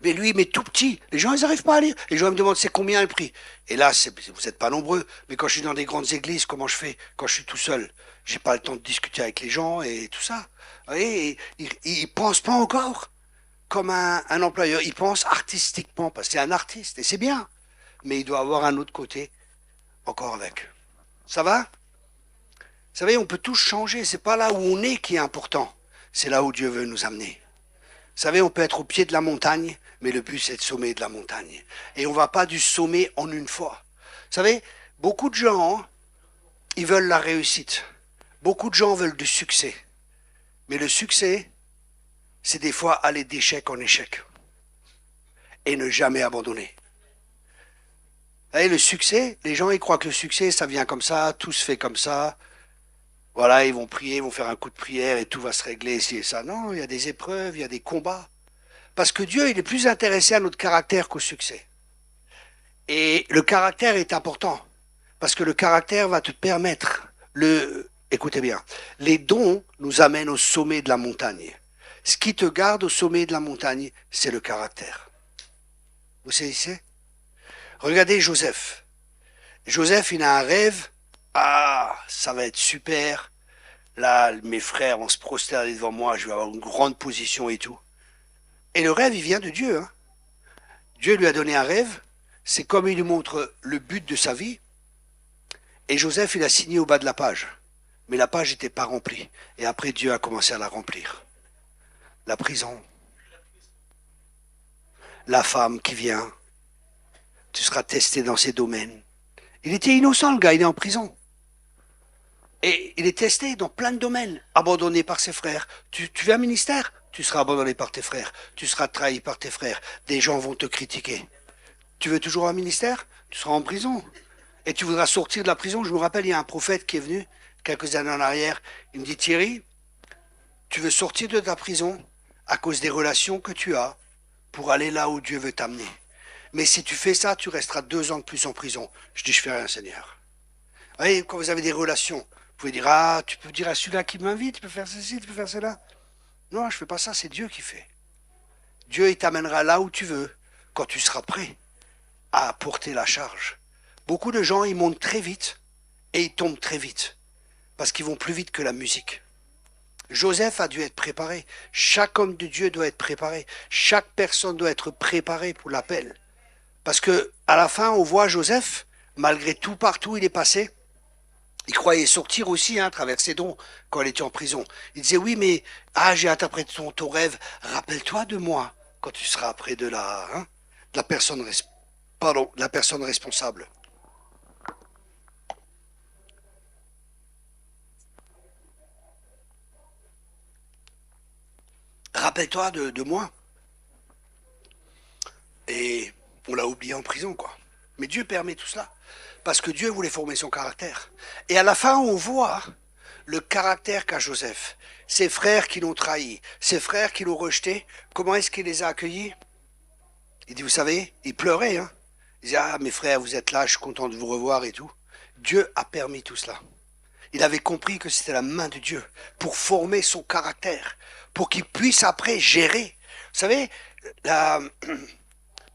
Mais lui, il met tout petit. Les gens, ils n'arrivent pas à lire. Les gens me demandent c'est combien le prix. Et là, vous n'êtes pas nombreux. Mais quand je suis dans des grandes églises, comment je fais? Quand je suis tout seul, j'ai pas le temps de discuter avec les gens et tout ça. Vous voyez, il pense pas encore comme un employeur. Il pense artistiquement parce que c'est un artiste et c'est bien. Mais il doit avoir un autre côté encore avec. Ça va? Vous savez, on peut tous changer. C'est pas là où on est qui est important. C'est là où Dieu veut nous amener. Vous savez, on peut être au pied de la montagne, mais le but c'est de sommet de la montagne. Et on ne va pas du sommet en une fois. Vous savez, beaucoup de gens, ils veulent la réussite. Beaucoup de gens veulent du succès. Mais le succès, c'est des fois aller d'échec en échec. Et ne jamais abandonner. Vous savez, le succès, les gens ils croient que le succès, ça vient comme ça, tout se fait comme ça. Voilà, ils vont prier, ils vont faire un coup de prière et tout va se régler, ici et ça. Non, il y a des épreuves, il y a des combats. Parce que Dieu, il est plus intéressé à notre caractère qu'au succès. Et le caractère est important. Parce que le caractère va te permettre, écoutez bien, les dons nous amènent au sommet de la montagne. Ce qui te garde au sommet de la montagne, c'est le caractère. Vous saisissez? Regardez Joseph. Joseph, il a un rêve. Ah, ça va être super. Là, mes frères vont se prosterner devant moi, je vais avoir une grande position et tout. Et le rêve, il vient de Dieu. Hein. Dieu lui a donné un rêve. C'est comme il lui montre le but de sa vie. Et Joseph, il a signé au bas de la page. Mais la page n'était pas remplie. Et après, Dieu a commencé à la remplir. La prison. La femme qui vient. Tu seras testé dans ces domaines. Il était innocent, le gars, il est en prison. Et il est testé dans plein de domaines. Abandonné par ses frères. Tu veux un ministère? Tu seras abandonné par tes frères. Tu seras trahi par tes frères. Des gens vont te critiquer. Tu veux toujours un ministère? Tu seras en prison. Et tu voudras sortir de la prison. Je me rappelle, il y a un prophète qui est venu quelques années en arrière. Il me dit, Thierry, tu veux sortir de ta prison à cause des relations que tu as pour aller là où Dieu veut t'amener. Mais si tu fais ça, tu resteras 2 ans de plus en prison. Je dis, je fais rien, Seigneur. Vous voyez, quand vous avez des relations, vous pouvez dire, ah, tu peux dire à celui-là qui m'invite, tu peux faire ceci, tu peux faire cela. Non, je fais pas ça, c'est Dieu qui fait. Dieu, il t'amènera là où tu veux, quand tu seras prêt à porter la charge. Beaucoup de gens, ils montent très vite et ils tombent très vite, parce qu'ils vont plus vite que la musique. Joseph a dû être préparé. Chaque homme de Dieu doit être préparé. Chaque personne doit être préparée pour l'appel. Parce que à la fin, on voit Joseph, malgré tout, partout où il est passé, il croyait sortir aussi, à travers ses dons, quand il était en prison. Il disait, oui, mais j'ai interprété ton rêve, rappelle-toi de moi, quand tu seras près de la personne, la personne responsable. Rappelle-toi de moi. Et on l'a oublié en prison, quoi. Mais Dieu permet tout cela. Parce que Dieu voulait former son caractère. Et à la fin, on voit le caractère qu'a Joseph. Ses frères qui l'ont trahi, ses frères qui l'ont rejeté, comment est-ce qu'il les a accueillis? Il dit, vous savez, il pleurait, hein. Il disait, ah, mes frères, vous êtes là, je suis content de vous revoir et tout. Dieu a permis tout cela. Il avait compris que c'était la main de Dieu pour former son caractère, pour qu'il puisse après gérer. Vous savez,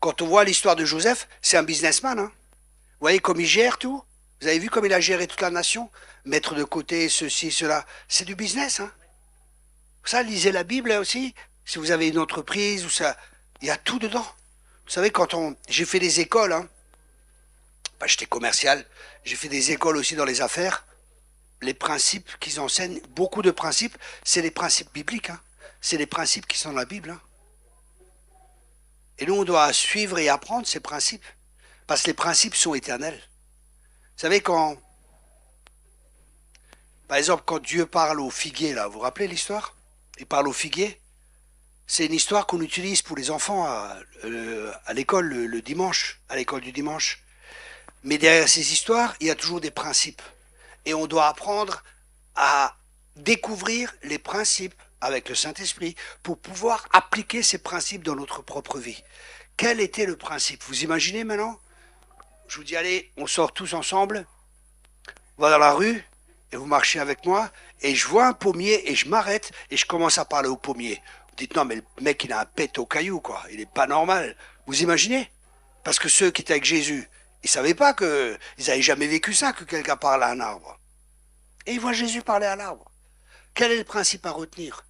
quand on voit l'histoire de Joseph, c'est un businessman, hein. Vous voyez comme il gère tout? Vous avez vu comme il a géré toute la nation? Mettre de côté ceci, cela. C'est du business, hein. Ça, lisez la Bible là aussi. Si vous avez une entreprise, ou ça, il y a tout dedans. Vous savez, j'ai fait des écoles, hein. Bah, j'étais commercial. J'ai fait des écoles aussi dans les affaires. Les principes qu'ils enseignent, beaucoup de principes, c'est les principes bibliques, hein. C'est les principes qui sont dans la Bible, hein. Et nous, on doit suivre et apprendre ces principes. Parce que les principes sont éternels. Vous savez, par exemple, quand Dieu parle au figuier, là, vous vous rappelez l'histoire? Il parle au figuier. C'est une histoire qu'on utilise pour les enfants à l'école le dimanche, à l'école du dimanche. Mais derrière ces histoires, il y a toujours des principes. Et on doit apprendre à découvrir les principes avec le Saint-Esprit pour pouvoir appliquer ces principes dans notre propre vie. Quel était le principe? Vous imaginez maintenant? Je vous dis, allez, on sort tous ensemble, on va dans la rue, et vous marchez avec moi, et je vois un pommier, et je m'arrête, et je commence à parler au pommier. Vous dites, non, mais le mec, il a un pet au caillou, quoi. Il est pas normal. Vous imaginez? Parce que ceux qui étaient avec Jésus, ils savaient pas ils n'avaient jamais vécu ça, que quelqu'un parle à un arbre. Et ils voient Jésus parler à l'arbre. Quel est le principe à retenir?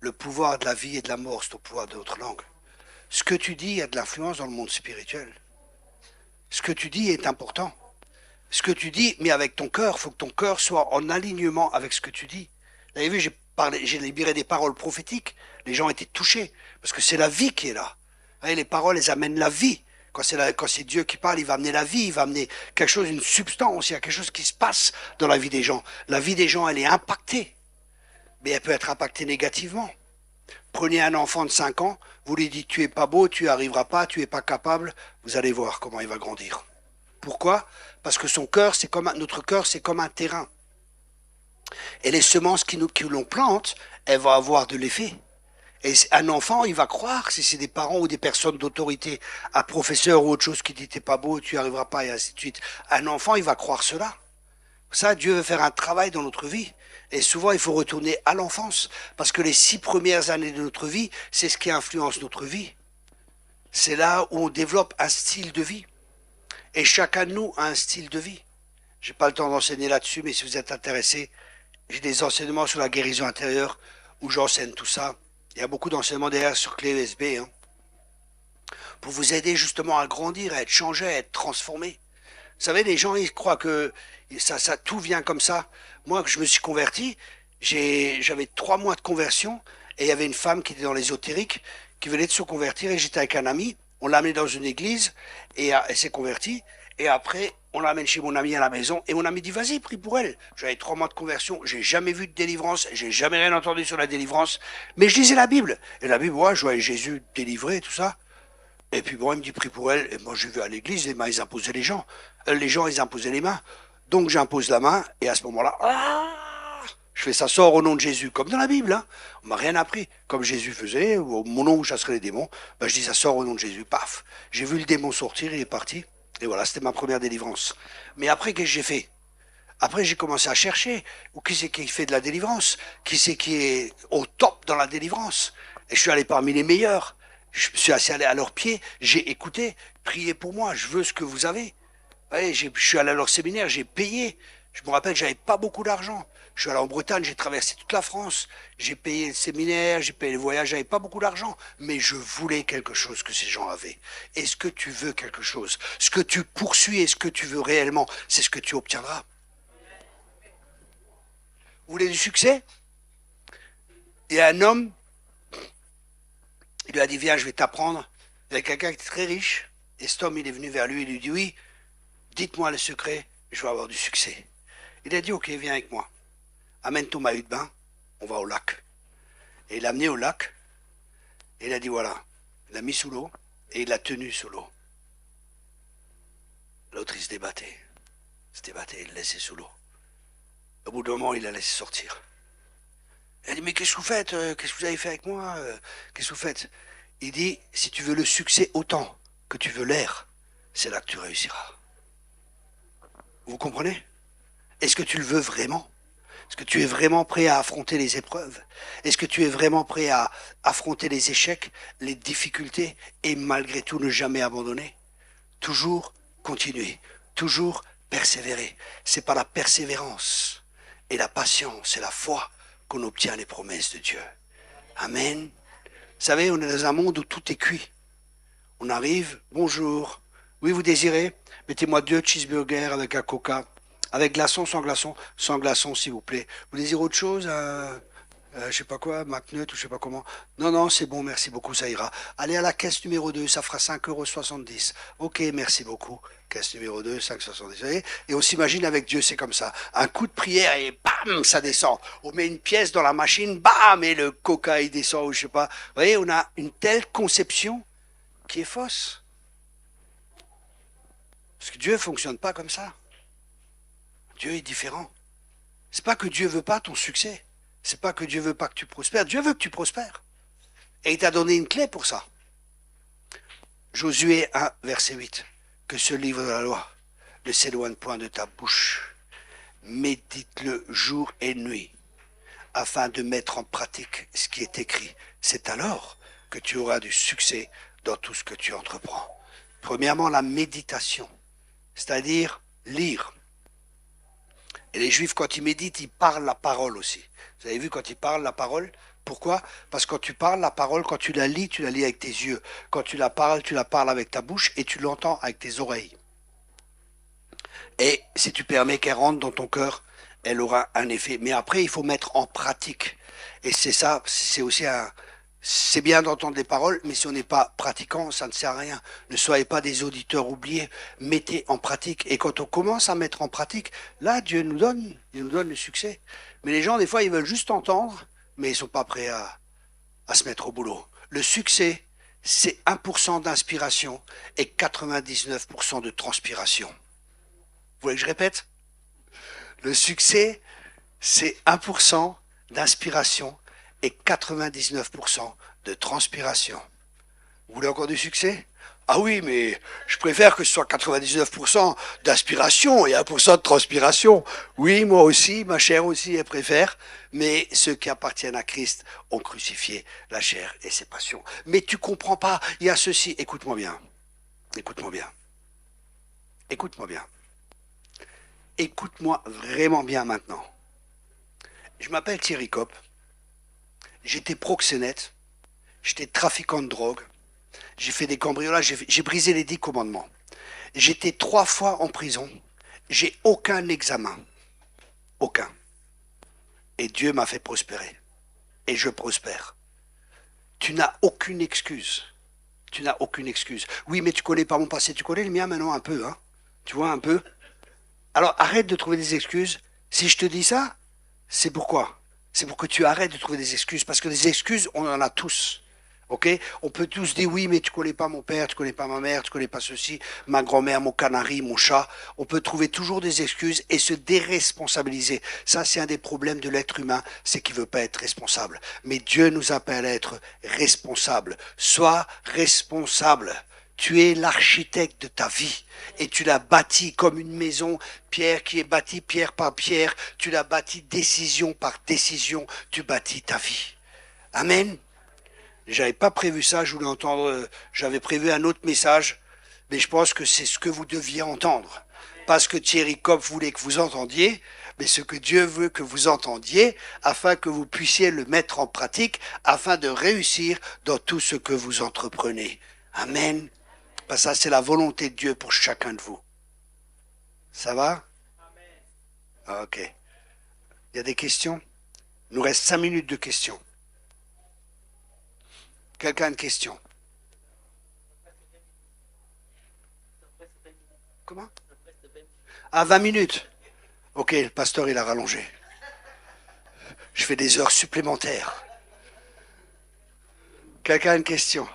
Le pouvoir de la vie et de la mort, c'est au pouvoir de notre langue. Ce que tu dis a de l'influence dans le monde spirituel. Ce que tu dis est important. Ce que tu dis, mais avec ton cœur, il faut que ton cœur soit en alignement avec ce que tu dis. Vous avez vu, j'ai libéré des paroles prophétiques. Les gens étaient touchés, parce que c'est la vie qui est là. Voyez, les paroles, elles amènent la vie. Quand c'est Dieu qui parle, il va amener la vie, il va amener quelque chose, une substance, il y a quelque chose qui se passe dans la vie des gens. La vie des gens, elle est impactée, mais elle peut être impactée négativement. Prenez un enfant de 5 ans, vous lui dites tu es pas beau, tu n'y arriveras pas, tu es pas capable, vous allez voir comment il va grandir. Pourquoi? Parce que notre cœur, c'est comme un terrain. Et les semences qui l'on plante, elles vont avoir de l'effet. Et un enfant, il va croire, si c'est des parents ou des personnes d'autorité, un professeur ou autre chose qui dit t'es pas beau, tu n'y arriveras pas, et ainsi de suite. Un enfant, il va croire cela. Ça, Dieu veut faire un travail dans notre vie. Et souvent, il faut retourner à l'enfance. Parce que les 6 premières années de notre vie, c'est ce qui influence notre vie. C'est là où on développe un style de vie. Et chacun de nous a un style de vie. J'ai pas le temps d'enseigner là-dessus, mais si vous êtes intéressé, j'ai des enseignements sur la guérison intérieure où j'enseigne tout ça. Il y a beaucoup d'enseignements derrière sur clé USB, hein, pour vous aider justement à grandir, à être changé, à être transformé. savez, les gens, ils croient que ça tout vient comme ça. Moi, je me suis converti, j'avais 3 mois de conversion, et il y avait une femme qui était dans l'ésotérique, qui venait de se convertir, et j'étais avec un ami. On l'a amenée dans une église, et elle s'est convertie. Et après, on l'amène chez mon ami à la maison, et mon ami dit, vas-y, prie pour elle. J'avais 3 mois de conversion, j'ai jamais vu de délivrance, j'ai jamais rien entendu sur la délivrance, mais je lisais la Bible. Et la Bible, ouais, je voyais Jésus délivré, tout ça. Et puis bon, il me dit, prie pour elle. Et moi, je vais à l'église, les mains, ils imposaient les gens. Les gens, ils imposaient les mains. Donc, j'impose la main, et à ce moment-là, je fais ça sort au nom de Jésus, comme dans la Bible. Hein. On m'a rien appris. Comme Jésus faisait, au mon nom où chasserait les démons, ben, je dis, ça sort au nom de Jésus. Paf. J'ai vu le démon sortir, il est parti. Et voilà, c'était ma première délivrance. Mais après, qu'est-ce que j'ai fait? Après, j'ai commencé à chercher. Ou qui c'est qui fait de la délivrance? Qui c'est qui est au top dans la délivrance? Et je suis allé parmi les meilleurs. Je suis assis à leurs pieds. J'ai écouté. Priez pour moi. Je veux ce que vous avez. Ouais, je suis allé à leur séminaire. J'ai payé. Je me rappelle, j'avais pas beaucoup d'argent. Je suis allé en Bretagne, j'ai traversé toute la France. J'ai payé le séminaire, j'ai payé le voyage, j'avais pas beaucoup d'argent. Mais je voulais quelque chose que ces gens avaient. Est-ce que tu veux quelque chose? Ce que tu poursuis et ce que tu veux réellement, c'est ce que tu obtiendras. Vous voulez du succès? Il y a un homme, il lui a dit, viens, je vais t'apprendre. Il y a quelqu'un qui est très riche. Et cet homme, il est venu vers lui, il lui dit, oui, dites-moi le secret, je vais avoir du succès. Il a dit, ok, viens avec moi. Amène ton maillot de bain, on va au lac. Et il l'a amené au lac, et il a dit voilà, il l'a mis sous l'eau, et il l'a tenu sous l'eau. L'autre, il se débattait, il le laissait sous l'eau. Au bout d'un moment, il l'a laissé sortir. Il a dit, mais qu'est-ce que vous faites? Qu'est-ce que vous avez fait avec moi? Qu'est-ce que vous faites? Il dit, si tu veux le succès autant que tu veux l'air, c'est là que tu réussiras. Vous comprenez? Est-ce que tu le veux vraiment? Est-ce que tu es vraiment prêt à affronter les épreuves? Est-ce que tu es vraiment prêt à affronter les échecs, les difficultés et malgré tout ne jamais abandonner? Toujours continuer, toujours persévérer. C'est par la persévérance et la patience et la foi qu'on obtient les promesses de Dieu. Amen. Vous savez, on est dans un monde où tout est cuit. On arrive, bonjour. Oui, vous désirez? Mettez-moi 2 cheeseburgers avec un coca. Avec glaçon, sans glaçon? Sans glaçon, s'il vous plaît. Vous désirez autre chose? Je sais pas quoi, McNut ou je sais pas comment. Non, non, c'est bon, merci beaucoup, ça ira. Allez à la caisse numéro 2, ça fera 5,70 €. Ok, merci beaucoup. Caisse numéro 2, 5,70 €. Et on s'imagine avec Dieu, c'est comme ça. Un coup de prière et bam, ça descend. On met une pièce dans la machine, bam, et le coca, il descend ou je sais pas. Vous voyez, on a une telle conception qui est fausse. Parce que Dieu ne fonctionne pas comme ça. Dieu est différent. C'est pas que Dieu veut pas ton succès. C'est pas que Dieu veut pas que tu prospères. Dieu veut que tu prospères. Et il t'a donné une clé pour ça. Josué 1, verset 8. Que ce livre de la loi ne s'éloigne point de ta bouche. Médite-le jour et nuit, afin de mettre en pratique ce qui est écrit. C'est alors que tu auras du succès dans tout ce que tu entreprends. Premièrement, la méditation, c'est-à-dire lire. Et les Juifs, quand ils méditent, ils parlent la parole aussi. Vous avez vu, quand ils parlent la parole, pourquoi? Parce que quand tu parles la parole, quand tu la lis avec tes yeux. Quand tu la parles avec ta bouche et tu l'entends avec tes oreilles. Et si tu permets qu'elle rentre dans ton cœur, elle aura un effet. Mais après, il faut mettre en pratique. Et c'est ça, c'est aussi c'est bien d'entendre les paroles, mais si on n'est pas pratiquant, ça ne sert à rien. Ne soyez pas des auditeurs oubliés, mettez en pratique. Et quand on commence à mettre en pratique, là, il nous donne le succès. Mais les gens, des fois, ils veulent juste entendre, mais ils ne sont pas prêts à se mettre au boulot. Le succès, c'est 1% d'inspiration et 99% de transpiration. Vous voulez que je répète? Le succès, c'est 1% d'inspiration et 99% de transpiration. Vous voulez encore du succès? Ah oui, mais je préfère que ce soit 99% d'aspiration et 1% de transpiration. Oui, moi aussi, ma chair aussi, elle préfère. Mais ceux qui appartiennent à Christ ont crucifié la chair et ses passions. Mais tu comprends pas, il y a ceci. Écoute-moi bien. Écoute-moi bien. Écoute-moi bien. Écoute-moi vraiment bien maintenant. Je m'appelle Thierry Kopp. J'étais proxénète, j'étais trafiquant de drogue, j'ai fait des cambriolages, j'ai brisé les 10 commandements. J'étais 3 fois en prison. J'ai aucun examen. Aucun. Et Dieu m'a fait prospérer. Et je prospère. Tu n'as aucune excuse. Tu n'as aucune excuse. Oui, mais tu connais pas mon passé. Tu connais le mien maintenant un peu, hein? Tu vois un peu? Alors arrête de trouver des excuses. Si je te dis ça, c'est pourquoi? C'est pour que tu arrêtes de trouver des excuses. Parce que des excuses, on en a tous. Ok? On peut tous dire oui, mais tu connais pas mon père, tu connais pas ma mère, tu connais pas ceci, ma grand-mère, mon canari, mon chat. On peut trouver toujours des excuses et se déresponsabiliser. Ça, c'est un des problèmes de l'être humain, c'est qu'il veut pas être responsable. Mais Dieu nous appelle à être responsables. Sois responsable. Tu es l'architecte de ta vie et tu l'as bâti comme une maison, pierre qui est bâtie pierre par pierre. Tu l'as bâti décision par décision. Tu bâtis ta vie. Amen. J'avais pas prévu ça, je voulais entendre, j'avais prévu un autre message, mais je pense que c'est ce que vous deviez entendre. Pas ce que Thierry Kopp voulait que vous entendiez, mais ce que Dieu veut que vous entendiez, afin que vous puissiez le mettre en pratique, afin de réussir dans tout ce que vous entreprenez. Amen. Parce que ça, c'est la volonté de Dieu pour chacun de vous. Ça va? Ok. Il y a des questions? Il nous reste 5 minutes de questions. Quelqu'un a une question? Comment? Ah, 20 minutes. Ok, le pasteur, il a rallongé. Je fais des heures supplémentaires. Quelqu'un a une question?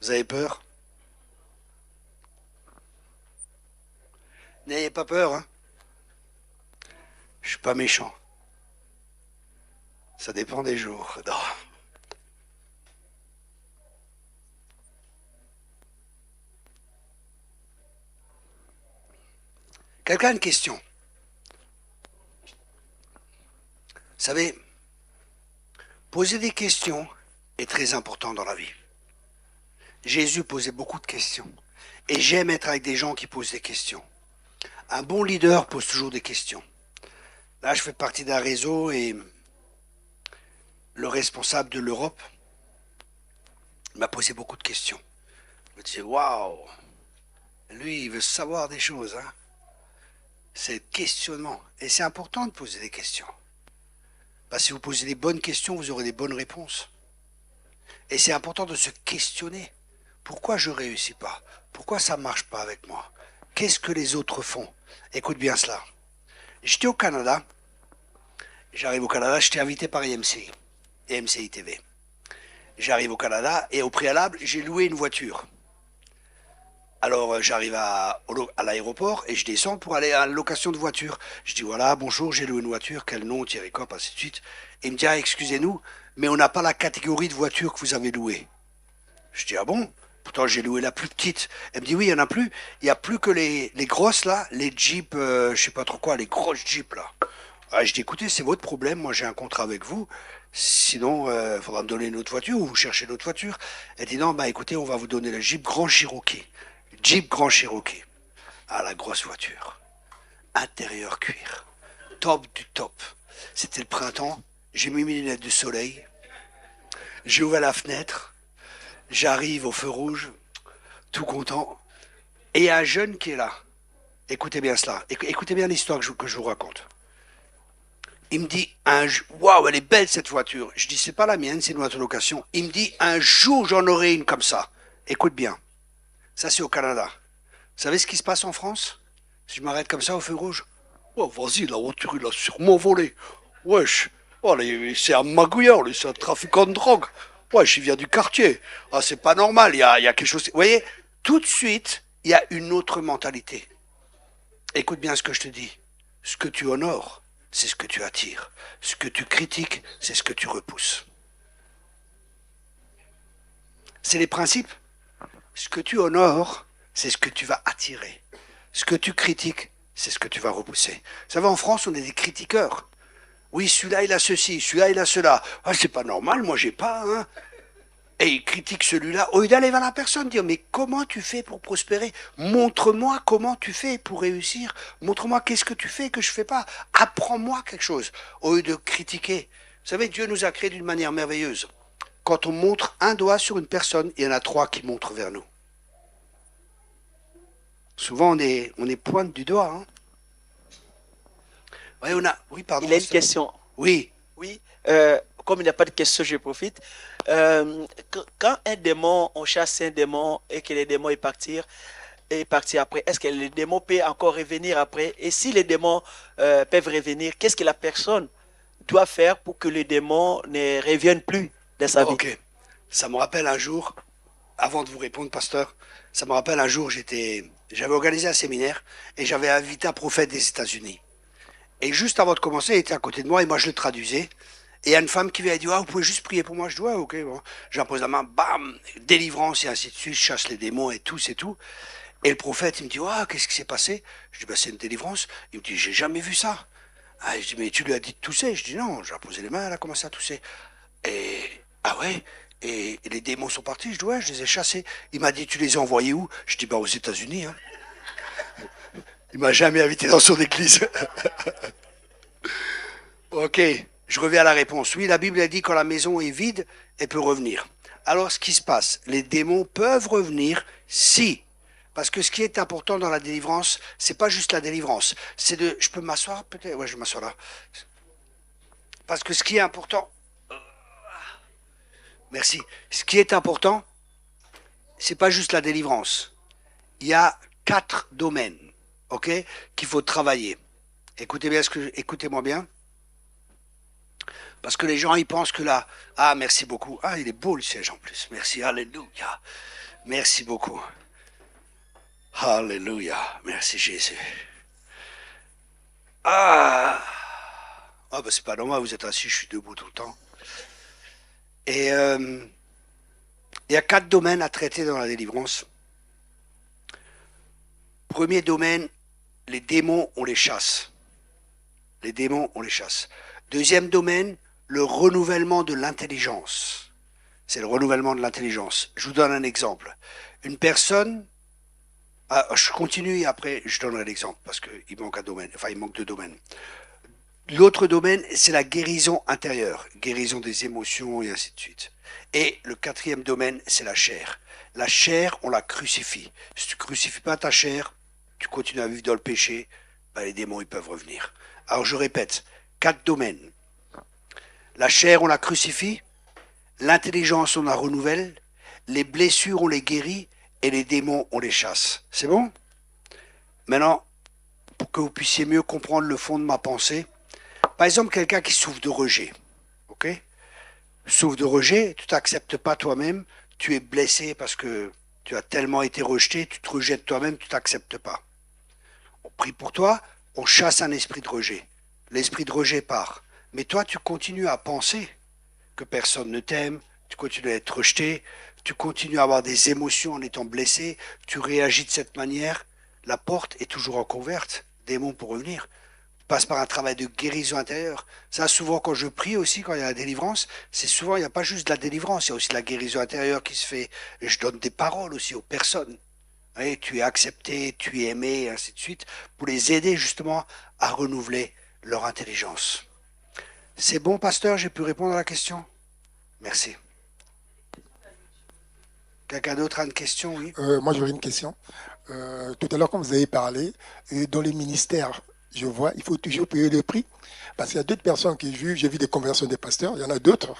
Vous avez peur? N'ayez pas peur, hein? Je suis pas méchant. Ça dépend des jours. Non. Quelqu'un a une question? Vous savez, poser des questions est très important dans la vie. Jésus posait beaucoup de questions. Et j'aime être avec des gens qui posent des questions. Un bon leader pose toujours des questions. Là, je fais partie d'un réseau et le responsable de l'Europe m'a posé beaucoup de questions. Je me disais, waouh, lui, il veut savoir des choses. Hein. C'est le questionnement. Et c'est important de poser des questions. Parce que si vous posez des bonnes questions, vous aurez des bonnes réponses. Et c'est important de se questionner. Pourquoi je ne réussis pas? Pourquoi ça ne marche pas avec moi? Qu'est-ce que les autres font? Écoute bien cela. J'étais au Canada. J'arrive au Canada, j'étais invité par EMCI, EMCI TV. J'arrive au Canada et au préalable, j'ai loué une voiture. Alors j'arrive à l'aéroport et je descends pour aller à la location de voiture. Je dis voilà, bonjour, j'ai loué une voiture, quel nom, Thierry Kopp, ainsi de suite. Et il me dit, ah, excusez-nous, mais on n'a pas la catégorie de voiture que vous avez louée. Je dis, ah bon? Pourtant, j'ai loué la plus petite. Elle me dit, oui, il n'y en a plus. Il n'y a plus que les grosses, là, les Jeeps, je sais pas trop quoi, les grosses Jeeps, là. Ah, je dis, écoutez, c'est votre problème, moi j'ai un contrat avec vous. Sinon, il faudra me donner une autre voiture ou vous cherchez une autre voiture. Elle dit, non, bah écoutez, on va vous donner le Jeep Grand Cherokee. Jeep Grand Cherokee. Ah, la grosse voiture. Intérieur cuir. Top du top. C'était le printemps. J'ai mis mes lunettes de soleil. J'ai ouvert la fenêtre. J'arrive au feu rouge, tout content. Et il y a un jeune qui est là. Écoutez bien cela. Écoutez bien l'histoire que je vous raconte. Il me dit, waouh, elle est belle cette voiture. Je dis, c'est pas la mienne, c'est une voiture de location. Il me dit, un jour j'en aurai une comme ça. Écoute bien. Ça, c'est au Canada. Vous savez ce qui se passe en France? Si je m'arrête comme ça au feu rouge? Oh, vas-y, la voiture, il a sûrement volé. Wesh. Oh, c'est un magouilleur, lui, c'est un trafiquant de drogue. Ouais, j'y viens du quartier. Ah, c'est pas normal, il y a quelque chose. Vous voyez, tout de suite, il y a une autre mentalité. Écoute bien ce que je te dis. Ce que tu honores, c'est ce que tu attires. Ce que tu critiques, c'est ce que tu repousses. C'est les principes. Ce que tu honores, c'est ce que tu vas attirer. Ce que tu critiques, c'est ce que tu vas repousser. Vous savez, en France, on est des critiqueurs. Oui, celui-là, il a ceci, celui-là, il a cela. Ah, c'est pas normal, moi, j'ai pas, hein. Et il critique celui-là, au lieu d'aller vers la personne, dire, mais comment tu fais pour prospérer? Montre-moi comment tu fais pour réussir. Montre-moi qu'est-ce que tu fais que je fais pas. Apprends-moi quelque chose, au lieu de critiquer. Vous savez, Dieu nous a créés d'une manière merveilleuse. Quand on montre un doigt sur une personne, il y en a 3 qui montrent vers nous. Souvent, on est pointe du doigt. Hein. Ouais, oui, pardon. Il a une question. Oui. Oui, comme il n'y a pas de question, je profite. Quand un démon, on chasse un démon et que le démon est parti après, est-ce que le démon peut encore revenir après? Et si les démons peuvent revenir, qu'est-ce que la personne doit faire pour que le démon ne revienne plus dans sa vie? Ok. Ça me rappelle un jour, avant de vous répondre, pasteur, ça me rappelle un jour, j'avais organisé un séminaire et j'avais invité un prophète des États-Unis. Et juste avant de commencer, il était à côté de moi et moi je le traduisais. Et il y a une femme qui vient et dit, ah, vous pouvez juste prier pour moi. Je dis, ouais, ok, bon. J'impose la main, bam, délivrance et ainsi de suite, je chasse les démons et tout, c'est tout. Et le prophète, il me dit, ah, qu'est-ce qui s'est passé? Je dis, bah, c'est une délivrance. Il me dit, j'ai jamais vu ça. Ah, je dis, mais tu lui as dit de tousser? Je dis, non, j'ai posé les mains, elle a commencé à tousser. Et, ah ouais? Et les démons sont partis? Je dis, ouais, je les ai chassés. Il m'a dit, tu les as envoyés où? Je dis, bah, aux États-Unis, hein. Il m'a jamais invité dans son église. Ok, je reviens à la réponse. Oui, la Bible a dit quand la maison est vide, elle peut revenir. Alors, ce qui se passe, les démons peuvent revenir si, parce que ce qui est important dans la délivrance, c'est pas juste la délivrance, c'est de, je peux m'asseoir peut-être, ouais, je m'assois là. Parce que ce qui est important, merci. Ce qui est important, c'est pas juste la délivrance. Il y a 4 domaines. Ok, qu'il faut travailler. Écoutez-moi bien. Parce que les gens, ils pensent que là, ah, merci beaucoup. Ah, il est beau le siège en plus. Merci, alléluia. Merci beaucoup. Alléluia. Merci Jésus. Ah, bah c'est pas normal, vous êtes assis, je suis debout tout le temps. Et il y a 4 domaines à traiter dans la délivrance. Premier domaine, les démons, on les chasse. Les démons, on les chasse. Deuxième domaine, le renouvellement de l'intelligence. C'est le renouvellement de l'intelligence. Je vous donne un exemple. Une personne, je continue et après je donnerai l'exemple parce qu'il manque un domaine, enfin il manque 2 domaines. L'autre domaine, c'est la guérison intérieure, guérison des émotions et ainsi de suite. Et le 4e domaine, c'est la chair. La chair, on la crucifie. Si tu crucifies pas ta chair, tu continues à vivre dans le péché, ben les démons ils peuvent revenir. Alors je répète, 4 domaines. La chair, on la crucifie, l'intelligence, on la renouvelle, les blessures, on les guérit, et les démons, on les chasse. C'est bon? Maintenant, pour que vous puissiez mieux comprendre le fond de ma pensée, par exemple, quelqu'un qui souffre de rejet, ok? Souffre de rejet, tu t'acceptes pas toi-même, tu es blessé parce que tu as tellement été rejeté, tu te rejettes toi-même, tu t'acceptes pas. On prie pour toi, on chasse un esprit de rejet. L'esprit de rejet part. Mais toi, tu continues à penser que personne ne t'aime, tu continues à être rejeté, tu continues à avoir des émotions en étant blessé, tu réagis de cette manière, la porte est toujours encore ouverte, démon pour revenir. Tu passes par un travail de guérison intérieure. Ça, souvent, quand je prie aussi, quand il y a la délivrance, c'est souvent, il n'y a pas juste de la délivrance, il y a aussi de la guérison intérieure qui se fait. Et je donne des paroles aussi aux personnes. Oui, tu es accepté, tu es aimé, et ainsi de suite, pour les aider justement à renouveler leur intelligence. C'est bon, pasteur, j'ai pu répondre à la question? Merci. Quelqu'un d'autre a une question, oui? Moi, j'aurais une question. Tout à l'heure, quand vous avez parlé, dans les ministères, je vois, il faut toujours payer le prix. Parce qu'il y a d'autres personnes j'ai vu des conversions des pasteurs, il y en a d'autres.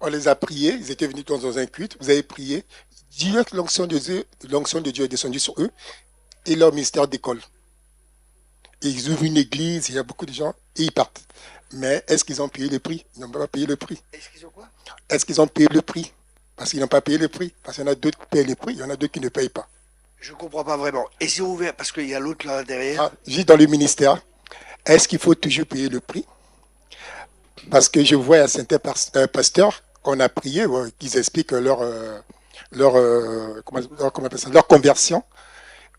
On les a priés, ils étaient venus dans un culte, vous avez prié. L'onction de Dieu est descendue sur eux et leur ministère décolle. Et ils ouvrent une église, il y a beaucoup de gens et ils partent. Mais est-ce qu'ils ont payé le prix? Ils n'ont pas payé le prix. Est-ce qu'ils ont quoi? Est-ce qu'ils ont payé le prix? Parce qu'ils n'ont pas payé le prix. Parce qu'il y en a d'autres qui payent le prix, il y en a d'autres qui ne payent pas. Je ne comprends pas vraiment. Et c'est ouvert parce qu'il y a l'autre là derrière. J'ai dans le ministère, est-ce qu'il faut toujours payer le prix? Parce que je vois à certains pasteurs qu'on a prié, qu'ils expliquent leur conversion.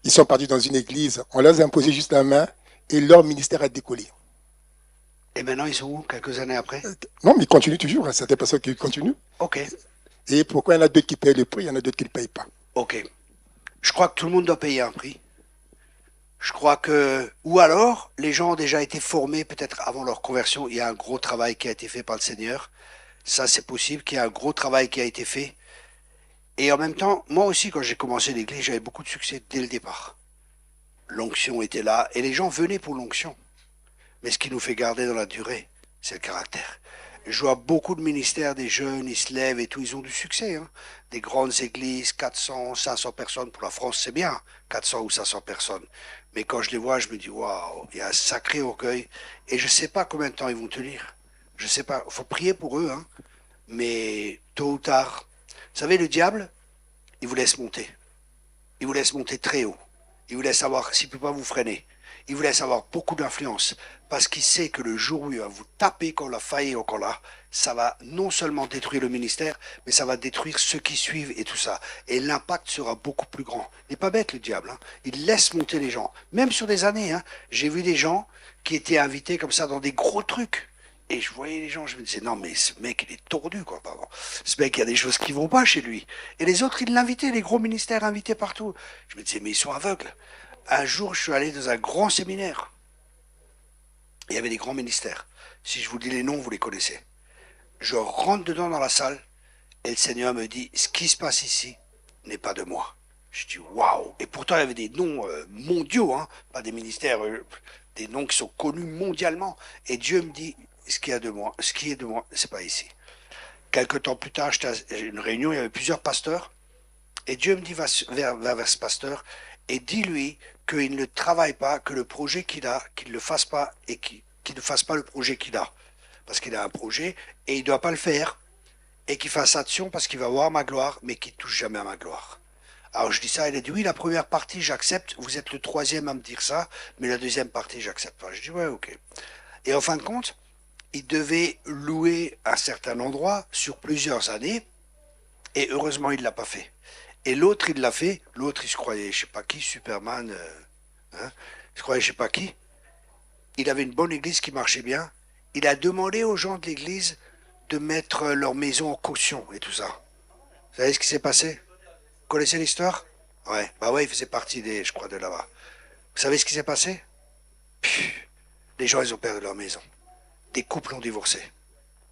Ils sont partis dans une église, on leur a imposé juste la main et leur ministère a décollé. Et maintenant, ils sont où, quelques années après? Non, mais ils continuent toujours, certaines personnes qui continuent. Ok. Et pourquoi il y en a d'autres qui payent le prix, il y en a d'autres qui ne payent pas. Ok. Je crois que tout le monde doit payer un prix. Je crois que, ou alors, les gens ont déjà été formés peut-être avant leur conversion. Il y a un gros travail qui a été fait par le Seigneur. Ça, c'est possible qu'il y ait un gros travail qui a été fait. Et en même temps, moi aussi, quand j'ai commencé l'église, j'avais beaucoup de succès dès le départ. L'onction était là et les gens venaient pour l'onction. Mais ce qui nous fait garder dans la durée, c'est le caractère. Je vois beaucoup de ministères, des jeunes, ils se lèvent et tout, ils ont du succès. Hein. Des grandes églises, 400, 500 personnes. Pour la France, c'est bien, 400 ou 500 personnes. Mais quand je les vois, je me dis, waouh, il y a un sacré orgueil. Et je ne sais pas combien de temps ils vont tenir. Je ne sais pas. Il faut prier pour eux. Hein. Mais tôt ou tard, vous savez, le diable, il vous laisse monter. Il vous laisse monter très haut. Il vous laisse savoir s'il ne peut pas vous freiner. Il vous laisse avoir beaucoup d'influence parce qu'il sait que le jour où il va vous taper quand la faille est encore là, ça va non seulement détruire le ministère, mais ça va détruire ceux qui suivent et tout ça. Et l'impact sera beaucoup plus grand. Il n'est pas bête le diable. Hein. Il laisse monter les gens. Même sur des années. Hein. J'ai vu des gens qui étaient invités comme ça dans des gros trucs. Et je voyais les gens, je me disais, non mais ce mec il est tordu quoi, pardon. Ce mec il y a des choses qui vont pas chez lui. Et les autres ils l'invitaient, les gros ministères invités partout. Je me disais, mais ils sont aveugles. Un jour, je suis allé dans un grand séminaire. Il y avait des grands ministères. Si je vous dis les noms, vous les connaissez. Je rentre dedans dans la salle et le Seigneur me dit, ce qui se passe ici n'est pas de moi. Je dis, waouh. Et pourtant, il y avait des noms mondiaux, hein, pas des ministères, des noms qui sont connus mondialement. Et Dieu me dit, ce qui est de moi, c'est pas ici. Quelque temps plus tard, j'étais à une réunion, il y avait plusieurs pasteurs. Et Dieu me dit, va vers ce pasteur et dis-lui qu'il ne travaille pas, que le projet qu'il a, qu'il ne le fasse pas et qu'il ne fasse pas le projet qu'il a. Parce qu'il a un projet et il ne doit pas le faire. Et qu'il fasse attention parce qu'il va voir ma gloire, mais qu'il ne touche jamais à ma gloire. Alors je dis ça, il a dit oui, la première partie j'accepte, vous êtes le troisième à me dire ça, mais la deuxième partie j'accepte pas. Je dis ouais, ok. Et en fin de compte, il devait louer un certain endroit sur plusieurs années, et heureusement il ne l'a pas fait. Et l'autre, il l'a fait. L'autre, il se croyait, je sais pas qui, Superman. Hein, il se croyait, je sais pas qui. Il avait une bonne église qui marchait bien. Il a demandé aux gens de l'église de mettre leur maison en caution et tout ça. Vous savez ce qui s'est passé? Vous connaissez l'histoire? Ouais. Bah ouais, il faisait partie des, je crois, de là-bas. Vous savez ce qui s'est passé? Les gens, ils ont perdu leur maison. Des couples ont divorcé.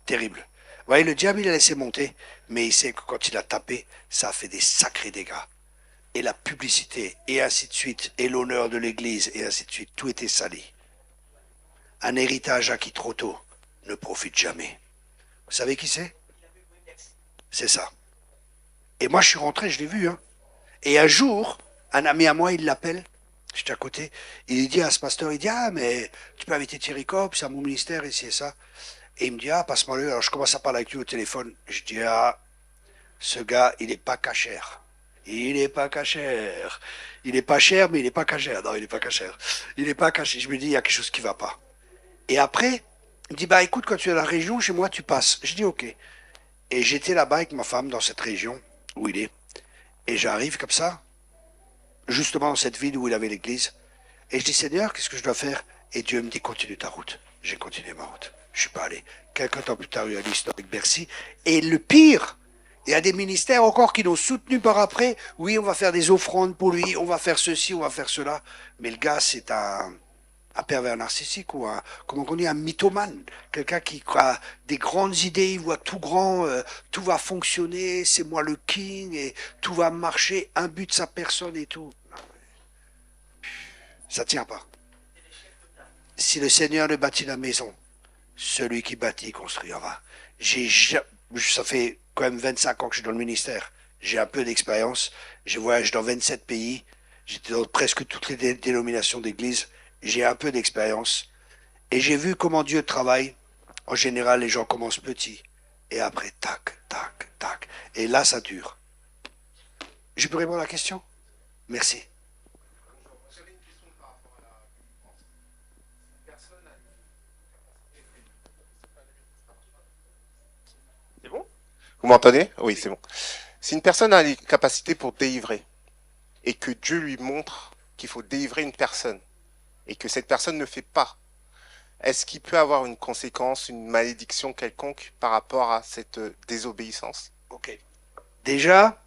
Terrible. Vous voyez, le diable, il a laissé monter, mais il sait que quand il a tapé, ça a fait des sacrés dégâts. Et la publicité, et ainsi de suite, et l'honneur de l'Église, et ainsi de suite, tout était sali. Un héritage acquis trop tôt ne profite jamais. Vous savez qui c'est? C'est ça. Et moi, je suis rentré, je l'ai vu. Hein. Et un jour, un ami à moi, il l'appelle, j'étais à côté, il dit à ce pasteur, il dit, ah, mais tu peux inviter Thierry Cobb, c'est à mon ministère, ici et ça. Et il me dit, ah, passe-moi le. Alors je commence à parler avec lui au téléphone. Je dis, ah, ce gars, il n'est pas cachère. Il n'est pas cachère. Il n'est pas cher, mais il n'est pas cachère. Non, il n'est pas cachère. Il n'est pas caché. Je me dis, il y a quelque chose qui ne va pas. Et après, il me dit, bah écoute, quand tu es dans la région, chez moi, tu passes. Je dis, ok. Et j'étais là-bas avec ma femme dans cette région où il est. Et j'arrive comme ça, justement dans cette ville où il avait l'église. Et je dis, Seigneur, qu'est-ce que je dois faire? Et Dieu me dit, continue ta route. J'ai continué ma route. Je suis pas allé. Quelques temps plus tard, il y a l'histoire avec Bercy. Et le pire, il y a des ministères encore qui l'ont soutenu par après. Oui, on va faire des offrandes pour lui, on va faire ceci, on va faire cela. Mais le gars, c'est un pervers narcissique ou comment on dit, un mythomane. Quelqu'un qui a des grandes idées, il voit tout grand, tout va fonctionner, c'est moi le king, et tout va marcher, un but de sa personne et tout. Ça tient pas. Si le Seigneur ne bâtit la maison, celui qui bâtit construira. Ça fait quand même 25 ans que je suis dans le ministère. J'ai un peu d'expérience. J'ai voyagé dans 27 pays. J'étais dans presque toutes les dénominations d'église. J'ai un peu d'expérience. Et j'ai vu comment Dieu travaille. En général, les gens commencent petits. Et après, tac, tac, tac. Et là, ça dure. Je peux répondre à la question? Merci. Vous m'entendez? Oui, c'est bon. Si une personne a les capacités pour délivrer et que Dieu lui montre qu'il faut délivrer une personne et que cette personne ne fait pas, est-ce qu'il peut avoir une conséquence, une malédiction quelconque par rapport à cette désobéissance? Ok. Déjà,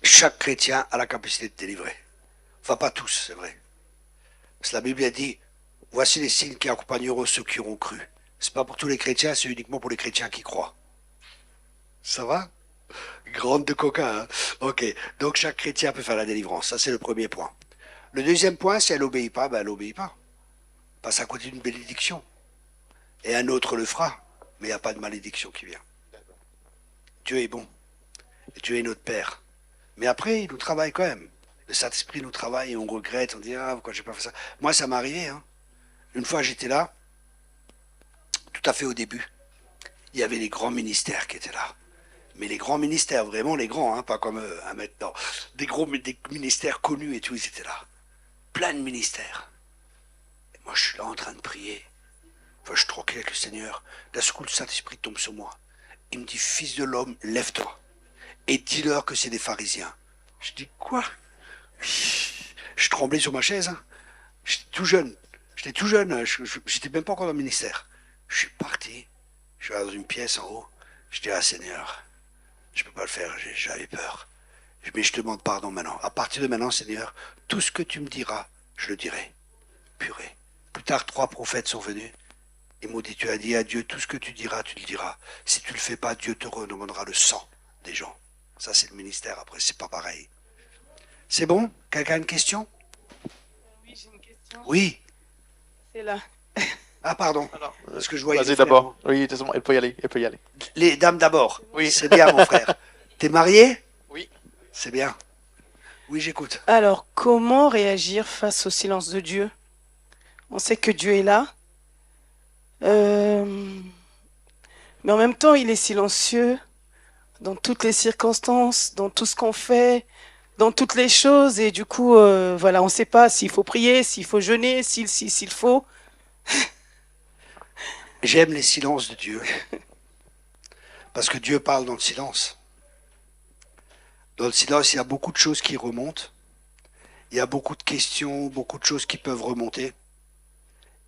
chaque chrétien a la capacité de délivrer. Enfin, pas tous, c'est vrai. Parce que la Bible a dit, voici les signes qui accompagneront ceux qui auront cru. C'est pas pour tous les chrétiens, c'est uniquement pour les chrétiens qui croient. Ça va? Grande de coquin, hein? Ok. Donc chaque chrétien peut faire la délivrance. Ça, c'est le premier point. Le deuxième point, si elle n'obéit pas, ben elle n'obéit pas. Passe à côté d'une bénédiction. Et un autre le fera. Mais il n'y a pas de malédiction qui vient. Dieu est bon. Et Dieu est notre Père. Mais après, il nous travaille quand même. Le Saint-Esprit nous travaille et on regrette. On dit, ah, pourquoi j'ai pas fait ça? Moi, ça m'est arrivé, hein. Une fois, j'étais là, tout à fait au début. Il y avait les grands ministères qui étaient là. Mais les grands ministères, vraiment les grands, hein, pas comme maintenant. Des ministères connus et tout, ils étaient là. Plein de ministères. Et moi, je suis là en train de prier. Enfin, je suis tranquille avec le Seigneur. D'un coup, le Saint-Esprit tombe sur moi. Il me dit, fils de l'homme, lève-toi. Et dis-leur que c'est des pharisiens. Je dis, quoi? Je tremblais sur ma chaise. Hein. J'étais tout jeune. J'étais même pas encore dans le ministère. Je suis parti. Je suis allé dans une pièce en haut. Je dis, ah Seigneur, je peux pas le faire, j'avais peur. Mais je te demande pardon maintenant. À partir de maintenant, Seigneur, tout ce que tu me diras, je le dirai. Purée. Plus tard, 3 prophètes sont venus. Ils m'ont dit, tu as dit à Dieu, tout ce que tu diras, tu le diras. Si tu le fais pas, Dieu te redemandera le sang des gens. Ça, c'est le ministère. Après, c'est pas pareil. C'est bon? Quelqu'un a une question? Oui, j'ai une question. Oui. C'est là. Ah, pardon. Parce que je voyais. Vas-y d'abord. Oui, elle peut y aller. Elle peut y aller. Les dames d'abord. Oui. C'est bien, mon frère. T'es marié? Oui. C'est bien. Oui, j'écoute. Alors, comment réagir face au silence de Dieu? On sait que Dieu est là. Mais en même temps, il est silencieux dans toutes les circonstances, dans tout ce qu'on fait, dans toutes les choses. Et du coup, voilà, on ne sait pas s'il faut prier, s'il faut jeûner, s'il faut. J'aime les silences de Dieu. Parce que Dieu parle dans le silence. Dans le silence, il y a beaucoup de choses qui remontent. Il y a beaucoup de questions, beaucoup de choses qui peuvent remonter.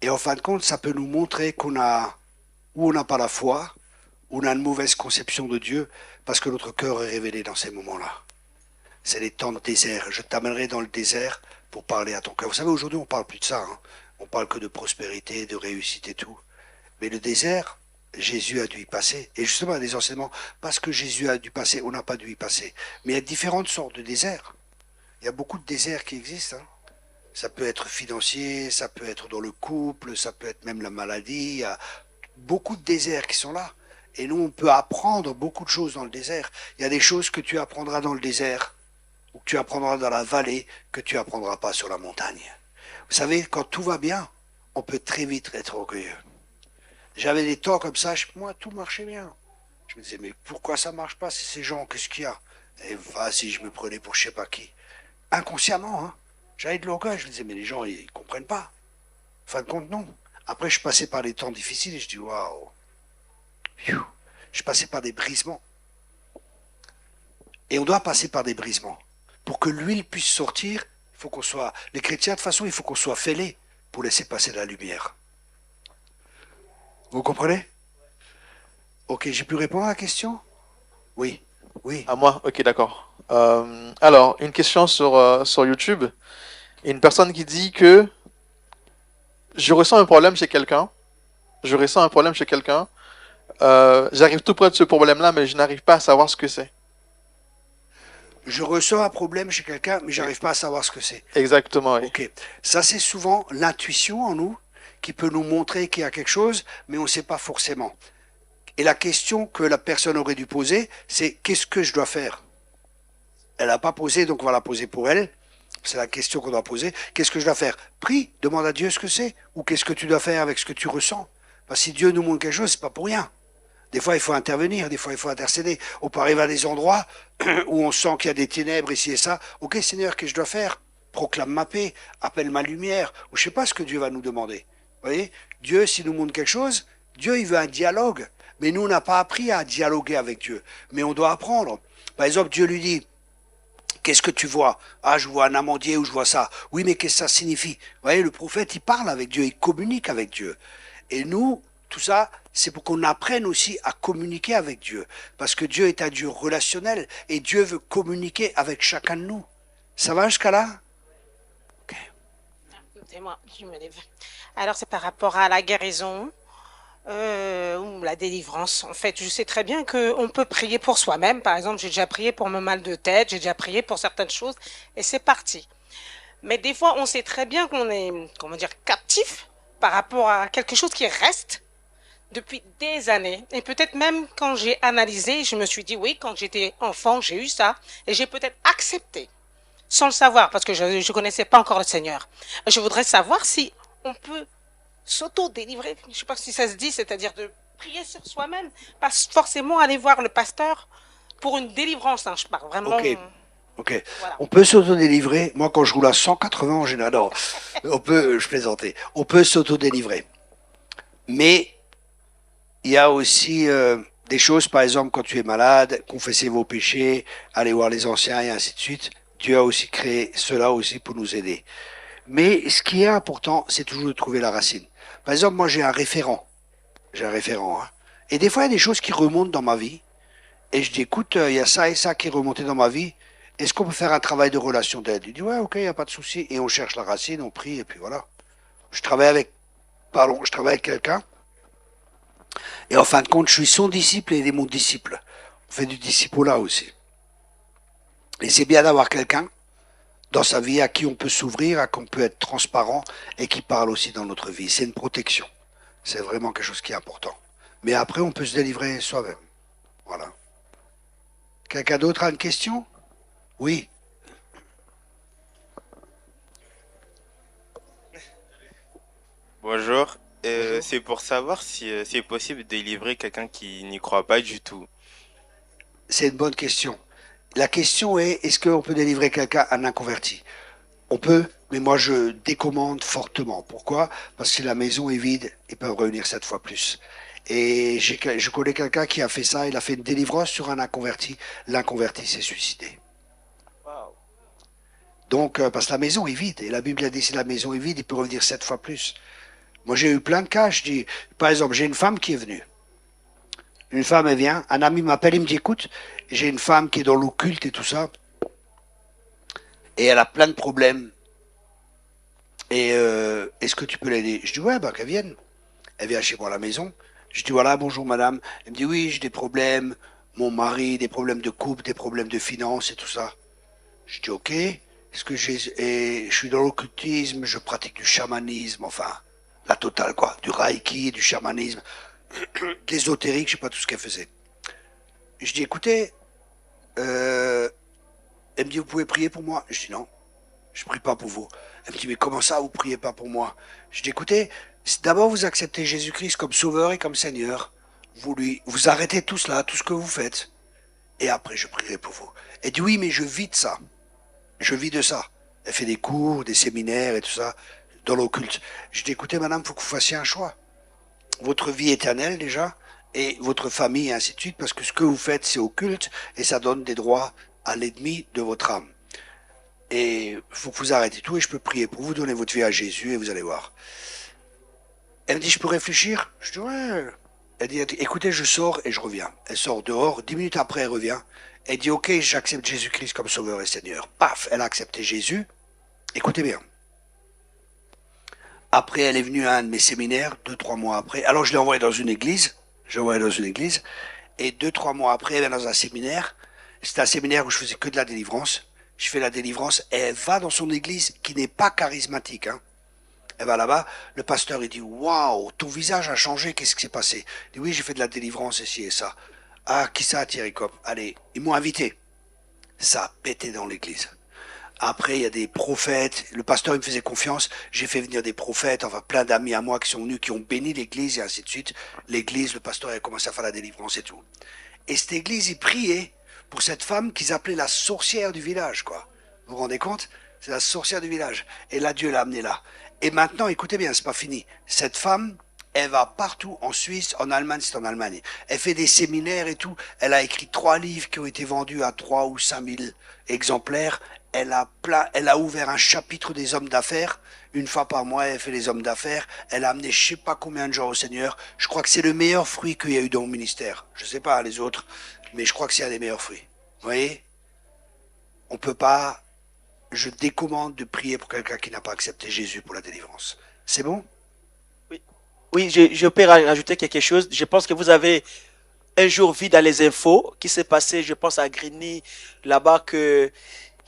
Et en fin de compte, ça peut nous montrer qu'on a, ou on n'a pas la foi, ou on a une mauvaise conception de Dieu, parce que notre cœur est révélé dans ces moments-là. C'est les temps de désert. Je t'amènerai dans le désert pour parler à ton cœur. Vous savez, aujourd'hui, on parle plus de ça. Hein. On parle que de prospérité, de réussite et tout. Mais le désert, Jésus a dû y passer. Et justement, il y a des enseignements, parce que Jésus a dû passer, on n'a pas dû y passer. Mais il y a différentes sortes de déserts. Il y a beaucoup de déserts qui existent. Hein. Ça peut être financier, ça peut être dans le couple, ça peut être même la maladie. Il y a beaucoup de déserts qui sont là. Et nous, on peut apprendre beaucoup de choses dans le désert. Il y a des choses que tu apprendras dans le désert, ou que tu apprendras dans la vallée, que tu apprendras pas sur la montagne. Vous savez, quand tout va bien, on peut très vite être orgueilleux. J'avais des temps comme ça, moi, tout marchait bien. Je me disais, mais pourquoi ça marche pas? C'est ces gens, qu'est-ce qu'il y a? Et vas-y, je me prenais pour je sais pas qui. Inconsciemment, hein. J'avais de l'orgueil, je me disais, mais les gens, ils comprennent pas. En fin de compte, non. Après, je passais par des temps difficiles et je dis, waouh. Je passais par des brisements. Et on doit passer par des brisements. Pour que l'huile puisse sortir, il faut qu'on soit... Les chrétiens, de toute façon, il faut qu'on soit fêlés pour laisser passer la lumière. Vous comprenez? Ok, j'ai pu répondre à la question? Oui, oui. À moi? Ok, d'accord. Alors, une question sur YouTube. Une personne qui dit que je ressens un problème chez quelqu'un. J'arrive tout près de ce problème-là, mais je n'arrive pas à savoir ce que c'est. Je ressens un problème chez quelqu'un, mais j'arrive pas à savoir ce que c'est. Exactement, oui. Ok. Ça, c'est souvent l'intuition en nous qui peut nous montrer qu'il y a quelque chose, mais on ne sait pas forcément. Et la question que la personne aurait dû poser, c'est qu'est-ce que je dois faire? Elle n'a pas posé, donc on va la poser pour elle. C'est la question qu'on doit poser. Qu'est-ce que je dois faire? Prie, demande à Dieu ce que c'est. Ou qu'est-ce que tu dois faire avec ce que tu ressens? Parce que si Dieu nous montre quelque chose, c'est pas pour rien. Des fois, il faut intervenir, des fois, il faut intercéder. On peut arriver à des endroits où on sent qu'il y a des ténèbres ici et ça. Ok, Seigneur, qu'est-ce que je dois faire? Proclame ma paix, appelle ma lumière. Ou je sais pas ce que Dieu va nous demander. Vous voyez? Dieu, s'il nous montre quelque chose, Dieu, il veut un dialogue. Mais nous, on n'a pas appris à dialoguer avec Dieu. Mais on doit apprendre. Par exemple, Dieu lui dit, qu'est-ce que tu vois? Ah, je vois un amandier ou je vois ça. Oui, mais qu'est-ce que ça signifie? Vous voyez, le prophète, il parle avec Dieu, il communique avec Dieu. Et nous, tout ça, c'est pour qu'on apprenne aussi à communiquer avec Dieu. Parce que Dieu est un Dieu relationnel et Dieu veut communiquer avec chacun de nous. Ça va jusqu'à là? Ok. C'est moi, je me lève. Alors, c'est par rapport à la guérison ou la délivrance. En fait, je sais très bien qu'on peut prier pour soi-même. Par exemple, j'ai déjà prié pour mon mal de tête, j'ai déjà prié pour certaines choses, et c'est parti. Mais des fois, on sait très bien qu'on est, comment dire, captif par rapport à quelque chose qui reste depuis des années. Et peut-être même quand j'ai analysé, je me suis dit, oui, quand j'étais enfant, j'ai eu ça, et j'ai peut-être accepté, sans le savoir, parce que je ne connaissais pas encore le Seigneur. Je voudrais savoir si on peut s'auto-délivrer, je ne sais pas si ça se dit, c'est-à-dire de prier sur soi-même, pas forcément aller voir le pasteur pour une délivrance, hein, je parle vraiment... Ok. Voilà. On peut s'auto-délivrer. Moi, quand je roule à 180 en général, non, je plaisantais. On peut s'auto-délivrer. Mais il y a aussi des choses, par exemple, quand tu es malade, confessez vos péchés, allez voir les anciens et ainsi de suite. Dieu a aussi créé cela aussi pour nous aider. Mais ce qui est important, c'est toujours de trouver la racine. Par exemple, moi, j'ai un référent. Hein. Et des fois, il y a des choses qui remontent dans ma vie. Et je dis, écoute, il y a ça et ça qui est remonté dans ma vie. Est-ce qu'on peut faire un travail de relation d'aide? Il dit, ouais, ok, il n'y a pas de souci. Et on cherche la racine, on prie, et puis voilà. Je travaille avec quelqu'un. Et en fin de compte, je suis son disciple et il est mon disciple. On fait du disciple-là aussi. Et c'est bien d'avoir quelqu'un dans sa vie à qui on peut s'ouvrir, à qui on peut être transparent et qui parle aussi dans notre vie. C'est une protection. C'est vraiment quelque chose qui est important. Mais après, on peut se délivrer soi-même. Voilà. Quelqu'un d'autre a une question? Oui. Bonjour. Bonjour. C'est pour savoir si c'est possible de délivrer quelqu'un qui n'y croit pas du tout. C'est une bonne question. La question est, est-ce qu'on peut délivrer quelqu'un à un inconverti? On peut, mais moi je décommande fortement. Pourquoi? Parce que si la maison est vide, ils peuvent revenir 7 fois plus. Et je connais quelqu'un qui a fait ça, il a fait une délivrance sur un inconverti. L'inconverti s'est suicidé. Donc, parce que la maison est vide. Et la Bible a dit, si la maison est vide, il peut revenir 7 fois plus. Moi, j'ai eu plein de cas. Je dis, par exemple, j'ai une femme qui est venue. Une femme, elle vient. Un ami m'appelle, il me dit, écoute, j'ai une femme qui est dans l'occulte et tout ça. Et elle a plein de problèmes. Et est-ce que tu peux l'aider? Je dis, ouais, bah, qu'elle vienne. Elle vient chez moi à la maison. Je dis, voilà, bonjour madame. Elle me dit, oui, j'ai des problèmes. Mon mari, des problèmes de couple, des problèmes de finances et tout ça. Je dis, ok. Est-ce que je suis dans l'occultisme, je pratique du chamanisme, enfin, la totale quoi, du reiki, du chamanisme, de l'ésotérique, je sais pas tout ce qu'elle faisait. Je dis, écoutez, elle me dit, vous pouvez prier pour moi? Je dis, non, je prie pas pour vous. Elle me dit, mais comment ça, vous priez pas pour moi? Je dis, écoutez, d'abord vous acceptez Jésus-Christ comme sauveur et comme Seigneur, vous arrêtez tout cela, tout ce que vous faites, et après je prierai pour vous. Elle dit, oui, mais je vis de ça. Je vis de ça. Elle fait des cours, des séminaires et tout ça, dans l'occulte. Je dis, écoutez, madame, il faut que vous fassiez un choix. Votre vie éternelle, déjà, et votre famille, et ainsi de suite, parce que ce que vous faites, c'est occulte, et ça donne des droits à l'ennemi de votre âme. Et il faut que vous arrêtez tout, et je peux prier pour vous, donner votre vie à Jésus, et vous allez voir. Elle me dit, je peux réfléchir? Je dis, ouais. Elle dit, écoutez, je sors et je reviens. Elle sort dehors, 10 minutes après, elle revient. Elle dit, ok, j'accepte Jésus-Christ comme sauveur et Seigneur. Paf, elle a accepté Jésus. Écoutez bien. Après, elle est venue à un de mes séminaires, 2-3 mois après. Alors, je l'ai envoyée dans une église. Et 2-3 mois après, elle est dans un séminaire. C'était un séminaire où je faisais que de la délivrance. Je fais la délivrance et elle va dans son église qui n'est pas charismatique, hein. Elle va là-bas, le pasteur il dit, waouh, ton visage a changé, qu'est-ce qui s'est passé? Il dit, oui, j'ai fait de la délivrance ici et ça. Ah, qui ça, Thierry Copp? Allez, ils m'ont invité. Ça a pété dans l'église. Après, il y a des prophètes. Le pasteur, il me faisait confiance. J'ai fait venir des prophètes, enfin plein d'amis à moi qui sont venus, qui ont béni l'église et ainsi de suite. L'église, le pasteur, il a commencé à faire la délivrance et tout. Et cette église, il priait pour cette femme qu'ils appelaient la sorcière du village, quoi. Vous vous rendez compte? C'est la sorcière du village. Et là, Dieu l'a amenée là. Et maintenant, écoutez bien, c'est pas fini. Cette femme, Elle va partout, en Suisse, en Allemagne, c'est en Allemagne. Elle fait des séminaires et tout. Elle a écrit 3 livres qui ont été vendus à 3 ou 5 000 exemplaires. Elle a ouvert un chapitre des hommes d'affaires. Une fois par mois, elle fait les hommes d'affaires. Elle a amené je sais pas combien de gens au Seigneur. Je crois que c'est le meilleur fruit qu'il y a eu dans mon ministère. Je sais pas les autres, mais je crois que c'est un des meilleurs fruits. Vous voyez? On peut pas, je décommande de prier pour quelqu'un qui n'a pas accepté Jésus pour la délivrance. C'est bon? Oui, je peux rajouter quelque chose. Je pense que vous avez un jour vu dans les infos qui s'est passé, je pense à Grigny, là-bas, que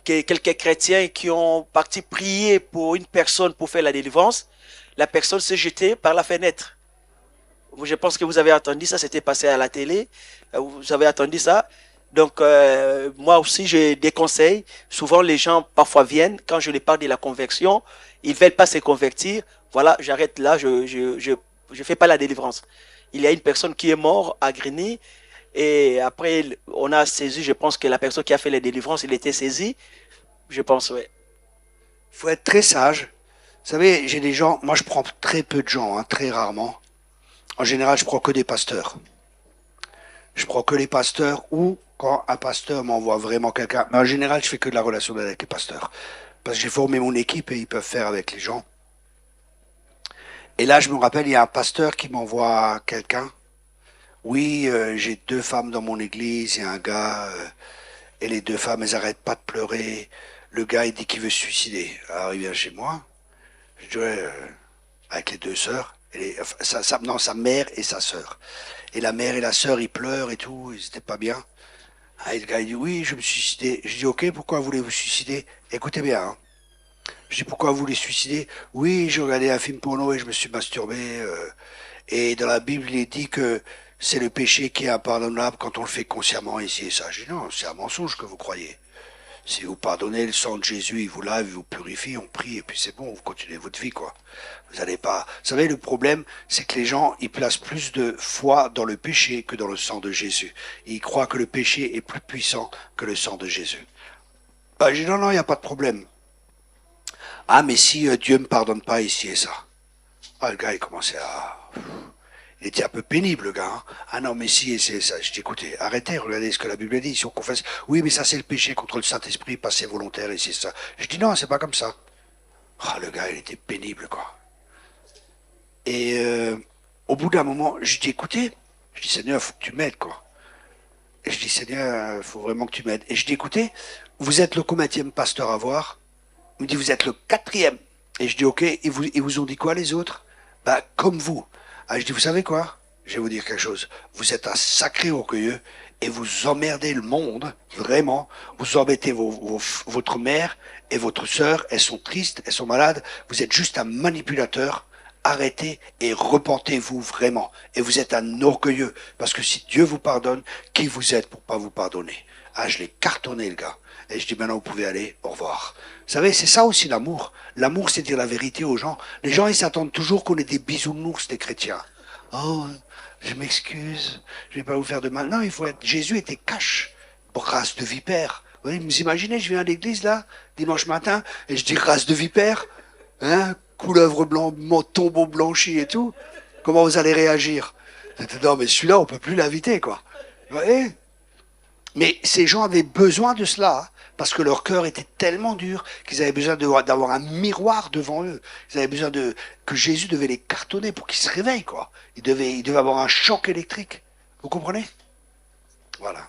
quelques chrétiens qui ont parti prier pour une personne pour faire la délivrance, la personne s'est jetée par la fenêtre. Je pense que vous avez entendu ça, c'était passé à la télé. Vous avez entendu ça. Donc, moi aussi, je déconseille. Souvent, les gens, parfois, viennent. Quand je les parle de la conversion, ils ne veulent pas se convertir. Voilà, j'arrête là, je fais pas la délivrance. Il y a une personne qui est morte à Grigny. Et après, on a saisi, je pense que la personne qui a fait la délivrance, il était saisi. Je pense, oui. Faut être très sage. Vous savez, j'ai des gens, moi je prends très peu de gens, hein, très rarement. En général, je prends que des pasteurs. Je prends que les pasteurs ou quand un pasteur m'envoie vraiment quelqu'un. Mais en général, je fais que de la relation avec les pasteurs. Parce que j'ai formé mon équipe et ils peuvent faire avec les gens. Et là, je me rappelle, il y a un pasteur qui m'envoie quelqu'un. Oui, j'ai 2 femmes dans mon église, il y a un gars, et les 2 femmes, elles arrêtent pas de pleurer. Le gars, il dit qu'il veut se suicider. Alors, il vient chez moi. Je dis, ouais, avec les 2 sœurs. Non, sa mère et sa sœur. Et la mère et la sœur, ils pleurent et tout, ils étaient pas bien. Ah, et le gars, il dit, oui, je me suis suicidé. Je dis, ok, pourquoi voulez-vous suicider? Écoutez bien, hein. Je dis, pourquoi vous voulez suicider? Oui, j'ai regardé un film porno et je me suis masturbé. Et dans la Bible, il est dit que c'est le péché qui est impardonnable quand on le fait consciemment, ici et ça. Je dis, non, c'est un mensonge que vous croyez. Si vous pardonnez, le sang de Jésus, il vous lave, il vous purifie, on prie, et puis c'est bon, vous continuez votre vie, quoi. Vous n'allez pas... Vous savez, le problème, c'est que les gens, ils placent plus de foi dans le péché que dans le sang de Jésus. Ils croient que le péché est plus puissant que le sang de Jésus. Ben, je dis, non, non, il n'y a pas de problème. Ah, mais si Dieu me pardonne pas ici et ça. Ah, le gars, il commençait à... Il était un peu pénible, le gars. Hein. Ah non, mais si, c'est ça. Je dis, écoutez, arrêtez, regardez ce que la Bible dit. Si on confesse, oui, mais ça, c'est le péché contre le Saint-Esprit, passé volontaire, et c'est ça. Je dis, non, c'est pas comme ça. Ah, le gars, il était pénible, quoi. Et au bout d'un moment, je dis, écoutez, je dis, Seigneur, faut que tu m'aides, quoi. Et je dis, Seigneur, faut vraiment que tu m'aides. Et je dis, écoutez, vous êtes le combienième pasteur à voir? Il me dit, vous êtes le 4e. Et je dis, ok, ils vous ont dit quoi, les autres? Bah, comme vous. Ah, je dis, vous savez quoi? Je vais vous dire quelque chose. Vous êtes un sacré orgueilleux et vous emmerdez le monde, vraiment. Vous embêtez votre mère et votre sœur. Elles sont tristes, elles sont malades. Vous êtes juste un manipulateur. Arrêtez et repentez-vous vraiment. Et vous êtes un orgueilleux. Parce que si Dieu vous pardonne, qui vous êtes pour pas vous pardonner? Ah, je l'ai cartonné, le gars. Et je dis, maintenant, vous pouvez aller, au revoir. Vous savez, c'est ça aussi l'amour. L'amour, c'est dire la vérité aux gens. Les gens, ils s'attendent toujours qu'on ait des bisounours des chrétiens. Oh, je m'excuse, je vais pas vous faire de mal. Non, il faut être... Jésus était cash, race de vipère. Vous voyez, vous imaginez, je viens à l'église, là, dimanche matin, et je dis race de vipère, hein, couleuvre blanc, tombeau blanchi et tout. Comment vous allez réagir? Non, mais celui-là, on peut plus l'inviter, quoi. Vous voyez? Mais ces gens avaient besoin de cela, hein, parce que leur cœur était tellement dur qu'ils avaient besoin d'avoir un miroir devant eux. Ils avaient besoin que Jésus devait les cartonner pour qu'ils se réveillent, quoi. Ils devaient avoir un choc électrique. Vous comprenez? Voilà.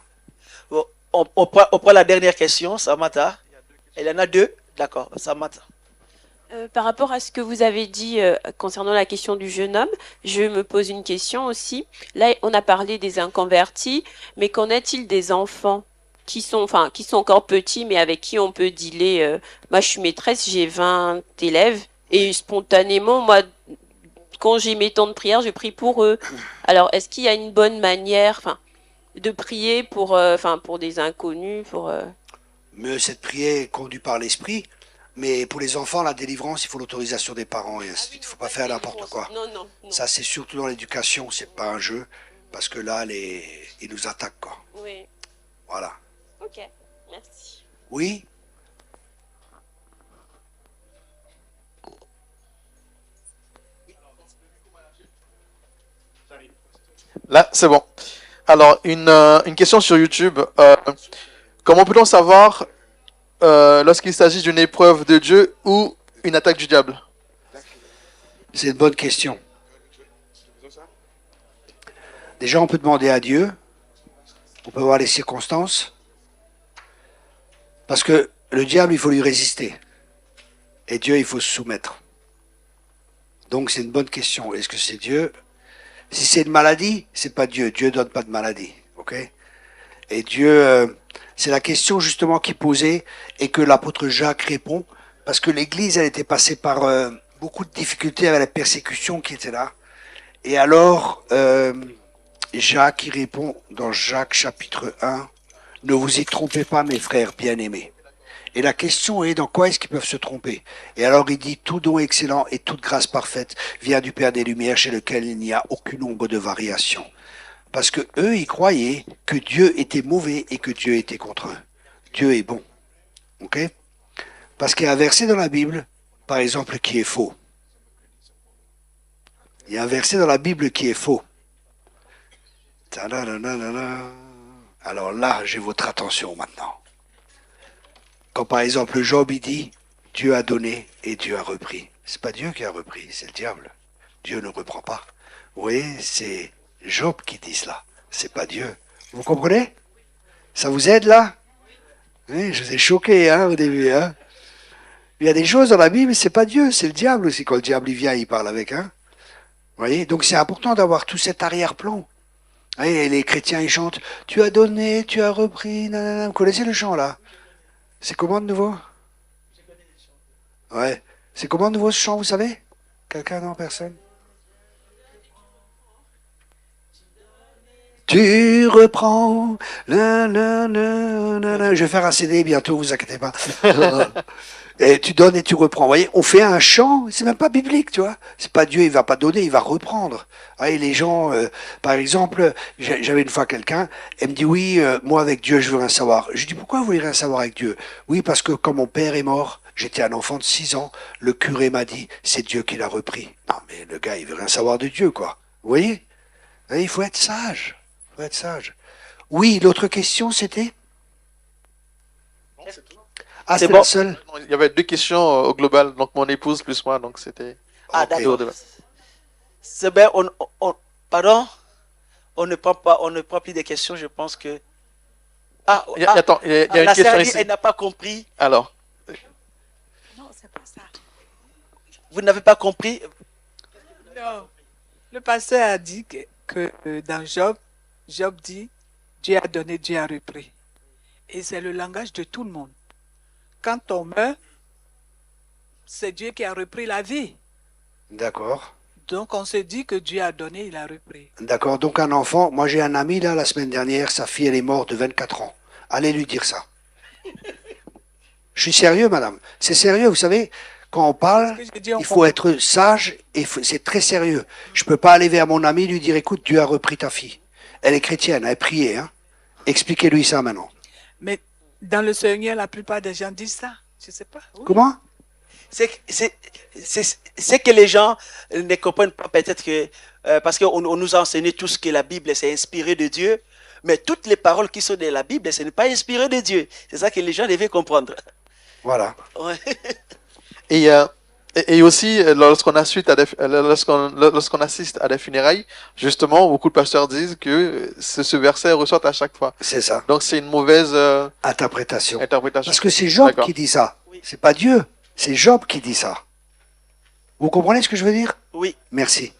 Bon, on prend la dernière question, Samantha. Il y en a 2. D'accord, Samantha. Par rapport à ce que vous avez dit concernant la question du jeune homme, je me pose une question aussi. Là, on a parlé des inconvertis, mais qu'en est-il des enfants qui sont encore petits, mais avec qui on peut dealer? Moi, je suis maîtresse, j'ai 20 élèves, et spontanément, moi, quand j'ai mes temps de prière, je prie pour eux. Alors, est-ce qu'il y a une bonne manière, de prier pour des inconnus, Mieux, cette prière est conduite par l'esprit. Mais pour les enfants, la délivrance, il faut l'autorisation des parents et ainsi de suite. Il ne faut pas faire n'importe quoi. Non. Ça, c'est surtout dans l'éducation, c'est pas un jeu. Parce que là, ils nous attaquent, quoi. Oui. Voilà. Ok, merci. Oui? Là, c'est bon. Alors, une question sur YouTube. Comment peut-on savoir lorsqu'il s'agit d'une épreuve de Dieu ou une attaque du diable? C'est une bonne question. Déjà, on peut demander à Dieu. On peut voir les circonstances. Parce que le diable, il faut lui résister. Et Dieu, il faut se soumettre. Donc, c'est une bonne question. Est-ce que c'est Dieu? Si c'est une maladie, c'est pas Dieu. Dieu donne pas de maladie. Ok? Et Dieu, c'est la question justement qui posait et que l'apôtre Jacques répond. Parce que l'Église, elle était passée par beaucoup de difficultés avec la persécution qui était là. Et alors, Jacques, il répond dans Jacques chapitre 1, « Ne vous y trompez pas, mes frères bien-aimés. » Et la question est, dans quoi est-ce qu'ils peuvent se tromper? Et alors il dit, « Tout don excellent et toute grâce parfaite vient du Père des Lumières, chez lequel il n'y a aucune ombre de variation. » Parce que eux, ils croyaient que Dieu était mauvais et que Dieu était contre eux. Dieu est bon. Ok? Parce qu'il y a un verset dans la Bible, par exemple, qui est faux. Il y a un verset dans la Bible qui est faux. Alors là, j'ai votre attention maintenant. Quand par exemple Job il dit Dieu a donné et Dieu a repris. C'est pas Dieu qui a repris, c'est le diable. Dieu ne reprend pas. Vous voyez, c'est Job qui dit cela. C'est pas Dieu. Vous comprenez? Ça vous aide là? Oui, je vous ai choqué au début. Il y a des choses dans la Bible, c'est pas Dieu, c'est le diable aussi. Quand le diable il vient, il parle avec. Vous voyez? Donc c'est important d'avoir tout cet arrière-plan. Et les chrétiens, ils chantent « Tu as donné, tu as repris, nanana. » Vous connaissez le chant, là? C'est comment de nouveau? Ouais. C'est comment de nouveau ce chant, vous savez? Quelqu'un? Non, personne? Tu reprends, je vais faire un CD bientôt, vous inquiétez pas. Et tu donnes et tu reprends. Vous voyez, on fait un chant, c'est même pas biblique, tu vois. C'est pas Dieu, il va pas donner, il va reprendre. Vous voyez, les gens, par exemple, j'avais une fois quelqu'un, elle me dit oui, moi avec Dieu, je veux rien savoir. Je dis pourquoi vous voulez rien savoir avec Dieu? Oui, parce que quand mon père est mort, j'étais un enfant de 6 ans, le curé m'a dit, c'est Dieu qui l'a repris. Non, mais le gars, il veut rien savoir de Dieu, quoi. Vous voyez? Il faut être sage. Il faut être sage. Oui, l'autre question, c'était? Ah, c'est bon. La seule? Il y avait 2 questions au global, donc mon épouse plus moi, donc c'était... Ah, d'accord. C'est bien, pardon? On ne prend plus des questions, je pense que... Attends, il y a une question ici. Elle n'a pas compris. Alors? Non, c'est pas ça. Vous n'avez pas compris? Non. Le pasteur a dit que dans Job, Job dit, Dieu a donné, Dieu a repris. Et c'est le langage de tout le monde. Quand on meurt, c'est Dieu qui a repris la vie. D'accord. Donc on se dit que Dieu a donné, il a repris. D'accord, donc un enfant, moi j'ai un ami là, la semaine dernière, sa fille elle est morte de 24 ans. Allez lui dire ça. Je suis sérieux madame, c'est sérieux, vous savez, quand on parle, il faut être sage et c'est très sérieux. Je peux pas aller vers mon ami et lui dire écoute, Dieu a repris ta fille. Elle est chrétienne, elle priait. Expliquez-lui ça maintenant. Mais dans le Seigneur, la plupart des gens disent ça. Je sais pas. Oui. Comment? C'est que les gens ne comprennent pas peut-être que... parce qu'on nous a enseigné tous que la Bible, c'est inspiré de Dieu. Mais toutes les paroles qui sont dans la Bible, ce n'est pas inspiré de Dieu. C'est ça que les gens devaient comprendre. Voilà. Ouais. Et aussi, lorsqu'on assiste à des funérailles, justement, beaucoup de pasteurs disent que ce verset ressort à chaque fois. C'est ça. Donc c'est une mauvaise interprétation. Parce que c'est Job qui dit ça. Oui. C'est pas Dieu. C'est Job qui dit ça. Vous comprenez ce que je veux dire? Oui. Merci.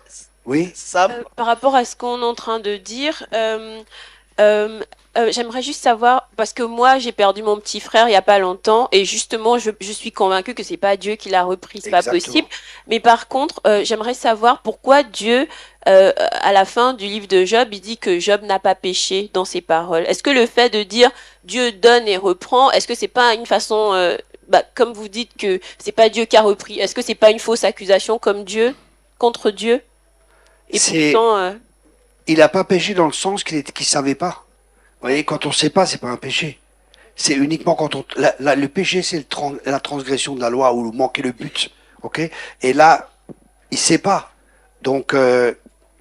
Oui. Par rapport à ce qu'on est en train de dire, j'aimerais juste savoir, parce que moi j'ai perdu mon petit frère il n'y a pas longtemps et justement je suis convaincue que c'est pas Dieu qui l'a repris, c'est pas possible. Mais par contre, j'aimerais savoir pourquoi Dieu, à la fin du livre de Job, il dit que Job n'a pas péché dans ses paroles. Est-ce que le fait de dire Dieu donne et reprend, est-ce que c'est pas une façon, comme vous dites que c'est pas Dieu qui a repris, est-ce que c'est pas une fausse accusation comme Dieu, contre Dieu? Et pourtant, il n'a pas péché dans le sens qu'il savait pas. Vous voyez, quand on ne sait pas, c'est pas un péché. C'est uniquement quand on... le péché, c'est la transgression de la loi ou manquer le but. Ok? Et là, il sait pas. Donc,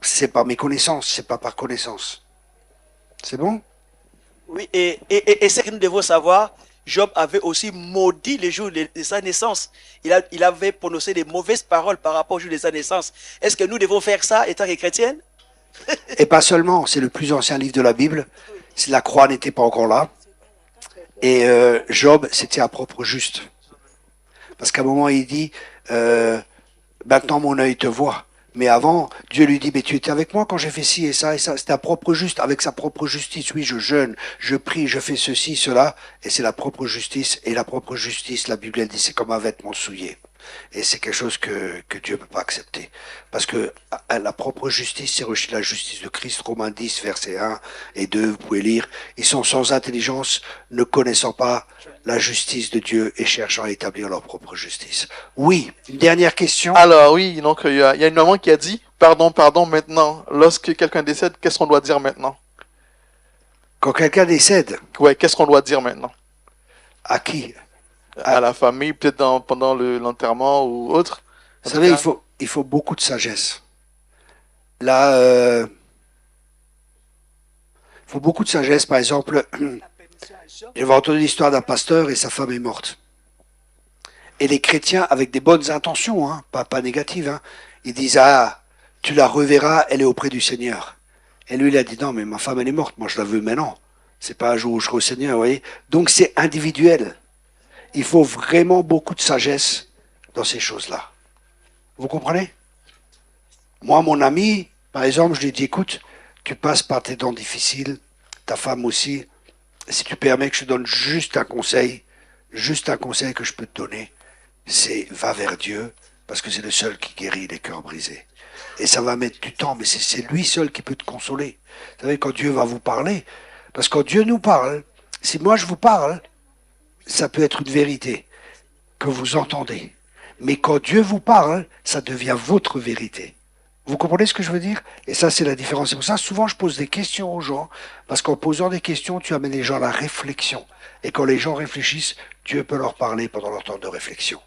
c'est par mes connaissances, c'est pas par connaissance. C'est bon? Oui, et ce que nous devons savoir, Job avait aussi maudit les jours de sa naissance. Il avait prononcé des mauvaises paroles par rapport au jour de sa naissance. Est-ce que nous devons faire ça étant que chrétiennes? Et pas seulement, c'est le plus ancien livre de la Bible. La croix n'était pas encore là. Et Job, c'était à propre juste. Parce qu'à un moment, il dit, maintenant mon œil te voit. Mais avant, Dieu lui dit, mais tu étais avec moi quand j'ai fait ci et ça et ça. C'était à propre juste, avec sa propre justice. Oui, je jeûne, je prie, je fais ceci, cela. Et c'est la propre justice. Et la propre justice, la Bible, elle dit, c'est comme un vêtement souillé. Et c'est quelque chose que Dieu ne peut pas accepter. Parce que la propre justice, c'est rejeter la justice de Christ. Romains 10, versets 1 et 2, vous pouvez lire. Ils sont sans intelligence, ne connaissant pas la justice de Dieu et cherchant à établir leur propre justice. Oui, une dernière question. Alors oui, donc il y a une maman qui a dit, pardon, maintenant. Lorsque quelqu'un décède, qu'est-ce qu'on doit dire maintenant? Quand quelqu'un décède? Ouais, qu'est-ce qu'on doit dire maintenant? À qui? À la famille, peut-être pendant l'enterrement ou autre. Vous savez, il faut beaucoup de sagesse. Là, il faut beaucoup de sagesse. Par exemple, j'avais entendu l'histoire d'un pasteur et sa femme est morte. Et les chrétiens, avec des bonnes intentions, hein, pas négatives, hein, ils disent, ah, tu la reverras, elle est auprès du Seigneur. Et lui, il a dit, non, mais ma femme, elle est morte, moi je la veux maintenant. C'est pas un jour où je serai au Seigneur, vous voyez. Donc c'est individuel. Il faut vraiment beaucoup de sagesse dans ces choses-là. Vous comprenez? Moi, mon ami, par exemple, je lui ai dit, écoute, tu passes par tes temps difficiles, ta femme aussi. Si tu permets que je te donne juste un conseil que je peux te donner, c'est va vers Dieu, parce que c'est le seul qui guérit les cœurs brisés. Et ça va mettre du temps, mais c'est lui seul qui peut te consoler. Vous savez, quand Dieu va vous parler, parce que quand Dieu nous parle, si moi je vous parle, ça peut être une vérité que vous entendez. Mais quand Dieu vous parle, ça devient votre vérité. Vous comprenez ce que je veux dire? Et ça, c'est la différence. C'est pour ça, souvent, je pose des questions aux gens, parce qu'en posant des questions, tu amènes les gens à la réflexion. Et quand les gens réfléchissent, Dieu peut leur parler pendant leur temps de réflexion.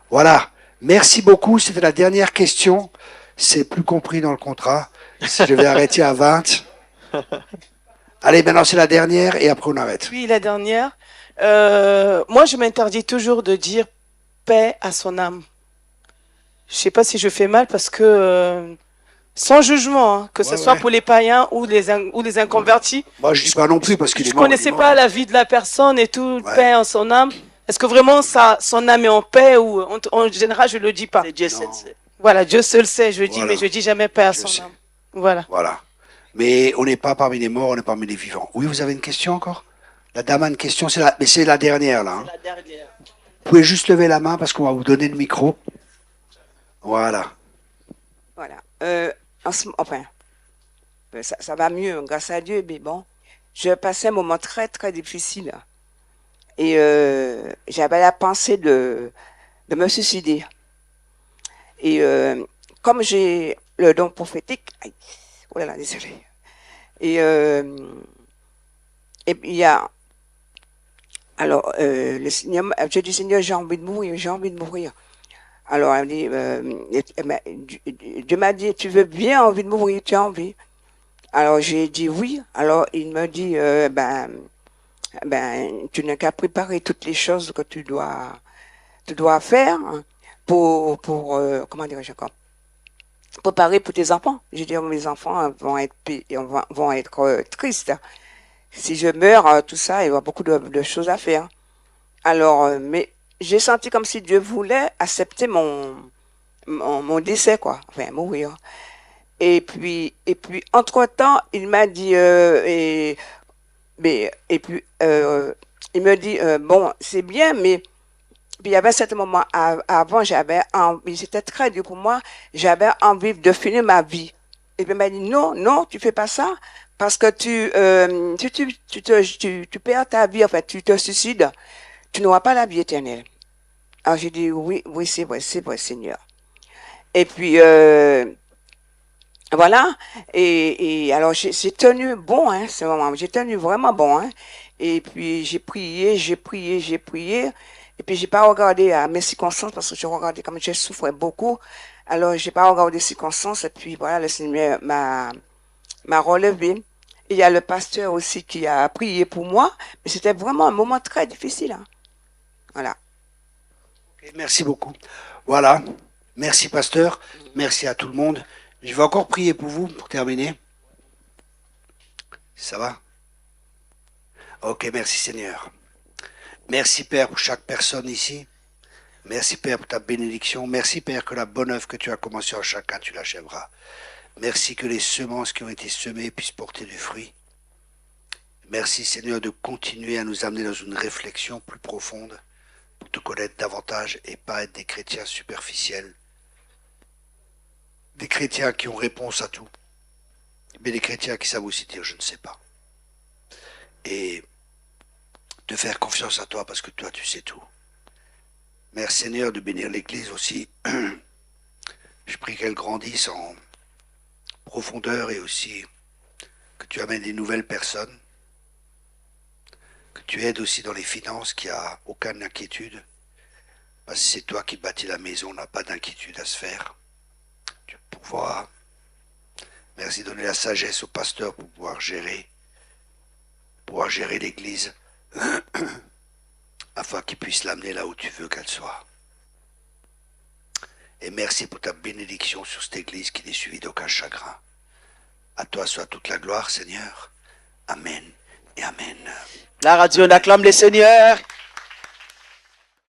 Voilà. Merci beaucoup. C'était la dernière question. C'est plus compris dans le contrat. Si je vais arrêter à 20. Allez, maintenant, c'est la dernière, et après, on arrête. Oui, la dernière. Moi, je m'interdis toujours de dire paix à son âme. Je sais pas si je fais mal parce que sans jugement, hein, que ce soit pour les païens ou les inconvertis. Moi, je dis pas non plus parce qu'il est mort. Je connaissais pas la vie de la personne et tout, paix en son âme. Est-ce que vraiment son âme est en paix ou en général je le dis pas? Dieu seul sait. Voilà, Dieu seul sait. Je dis, mais je dis jamais paix à son âme. Voilà. Voilà. Mais on n'est pas parmi les morts, on est parmi les vivants. Oui, vous avez une question encore? La dame a une question, mais c'est la dernière là. Hein. La dernière. Vous pouvez juste lever la main parce qu'on va vous donner le micro. Voilà. Voilà. Enfin, ça va mieux, grâce à Dieu, mais bon, je passais un moment très, très difficile. Et j'avais la pensée de me suicider. Et comme j'ai le don prophétique, oh là là, désolé. Et puis il y a, alors, le Seigneur, j'ai dit, Seigneur, j'ai envie de mourir, j'ai envie de mourir. Alors, elle dit, Dieu m'a dit, tu veux bien envie de mourir, tu as envie. Alors, j'ai dit oui. Alors, il me dit, tu n'as qu'à préparer toutes les choses que tu dois faire pour comment dirais-je encore, préparer pour tes enfants. J'ai dit, mes enfants vont être tristes. Si je meurs, tout ça, il y aura beaucoup de choses à faire. Alors, mais j'ai senti comme si Dieu voulait accepter mon décès, quoi. Enfin, mourir. Et puis, entre-temps, il m'a dit, il me dit, bon, c'est bien, mais puis il y avait un certain moment avant, j'avais envie, c'était très dur pour moi, j'avais envie de finir ma vie. Et puis il m'a dit, non, tu fais pas ça, parce que tu perds ta vie, enfin, tu te suicides, tu n'auras pas la vie éternelle. Alors j'ai dit, oui, c'est vrai, Seigneur. Et puis, voilà, et alors j'ai tenu bon, hein, ce moment, j'ai tenu vraiment bon, hein. Et puis j'ai prié, et puis j'ai pas regardé à mes circonstances, parce que je regardais comme je souffrais beaucoup, Alors, j'ai pas regardé les circonstances et puis voilà, le Seigneur m'a relevé. Et il y a le pasteur aussi qui a prié pour moi, mais c'était vraiment un moment très difficile. Hein. Voilà. Okay, merci beaucoup. Voilà. Merci, pasteur. Merci à tout le monde. Je vais encore prier pour vous pour terminer. Ça va? Ok, merci Seigneur. Merci Père pour chaque personne ici. Merci Père pour ta bénédiction. Merci Père que la bonne œuvre que tu as commencée en chacun, tu l'achèveras. Merci que les semences qui ont été semées puissent porter du fruit. Merci Seigneur de continuer à nous amener dans une réflexion plus profonde pour te connaître davantage et pas être des chrétiens superficiels. Des chrétiens qui ont réponse à tout. Mais des chrétiens qui savent aussi dire je ne sais pas. Et de faire confiance à toi parce que toi tu sais tout. Merci Seigneur de bénir l'Église aussi. Je prie qu'elle grandisse en profondeur et aussi que tu amènes des nouvelles personnes. Que tu aides aussi dans les finances, qu'il n'y a aucune inquiétude. Parce que c'est toi qui bâtis la maison, on n'a pas d'inquiétude à se faire. Tu pourras. Merci de donner la sagesse au pasteur pour pouvoir gérer l'Église, afin qu'il puisse l'amener là où tu veux qu'elle soit. Et merci pour ta bénédiction sur cette Église qui n'est suivie d'aucun chagrin. À toi soit toute la gloire, Seigneur. Amen et Amen. La radio, on acclame le Seigneur.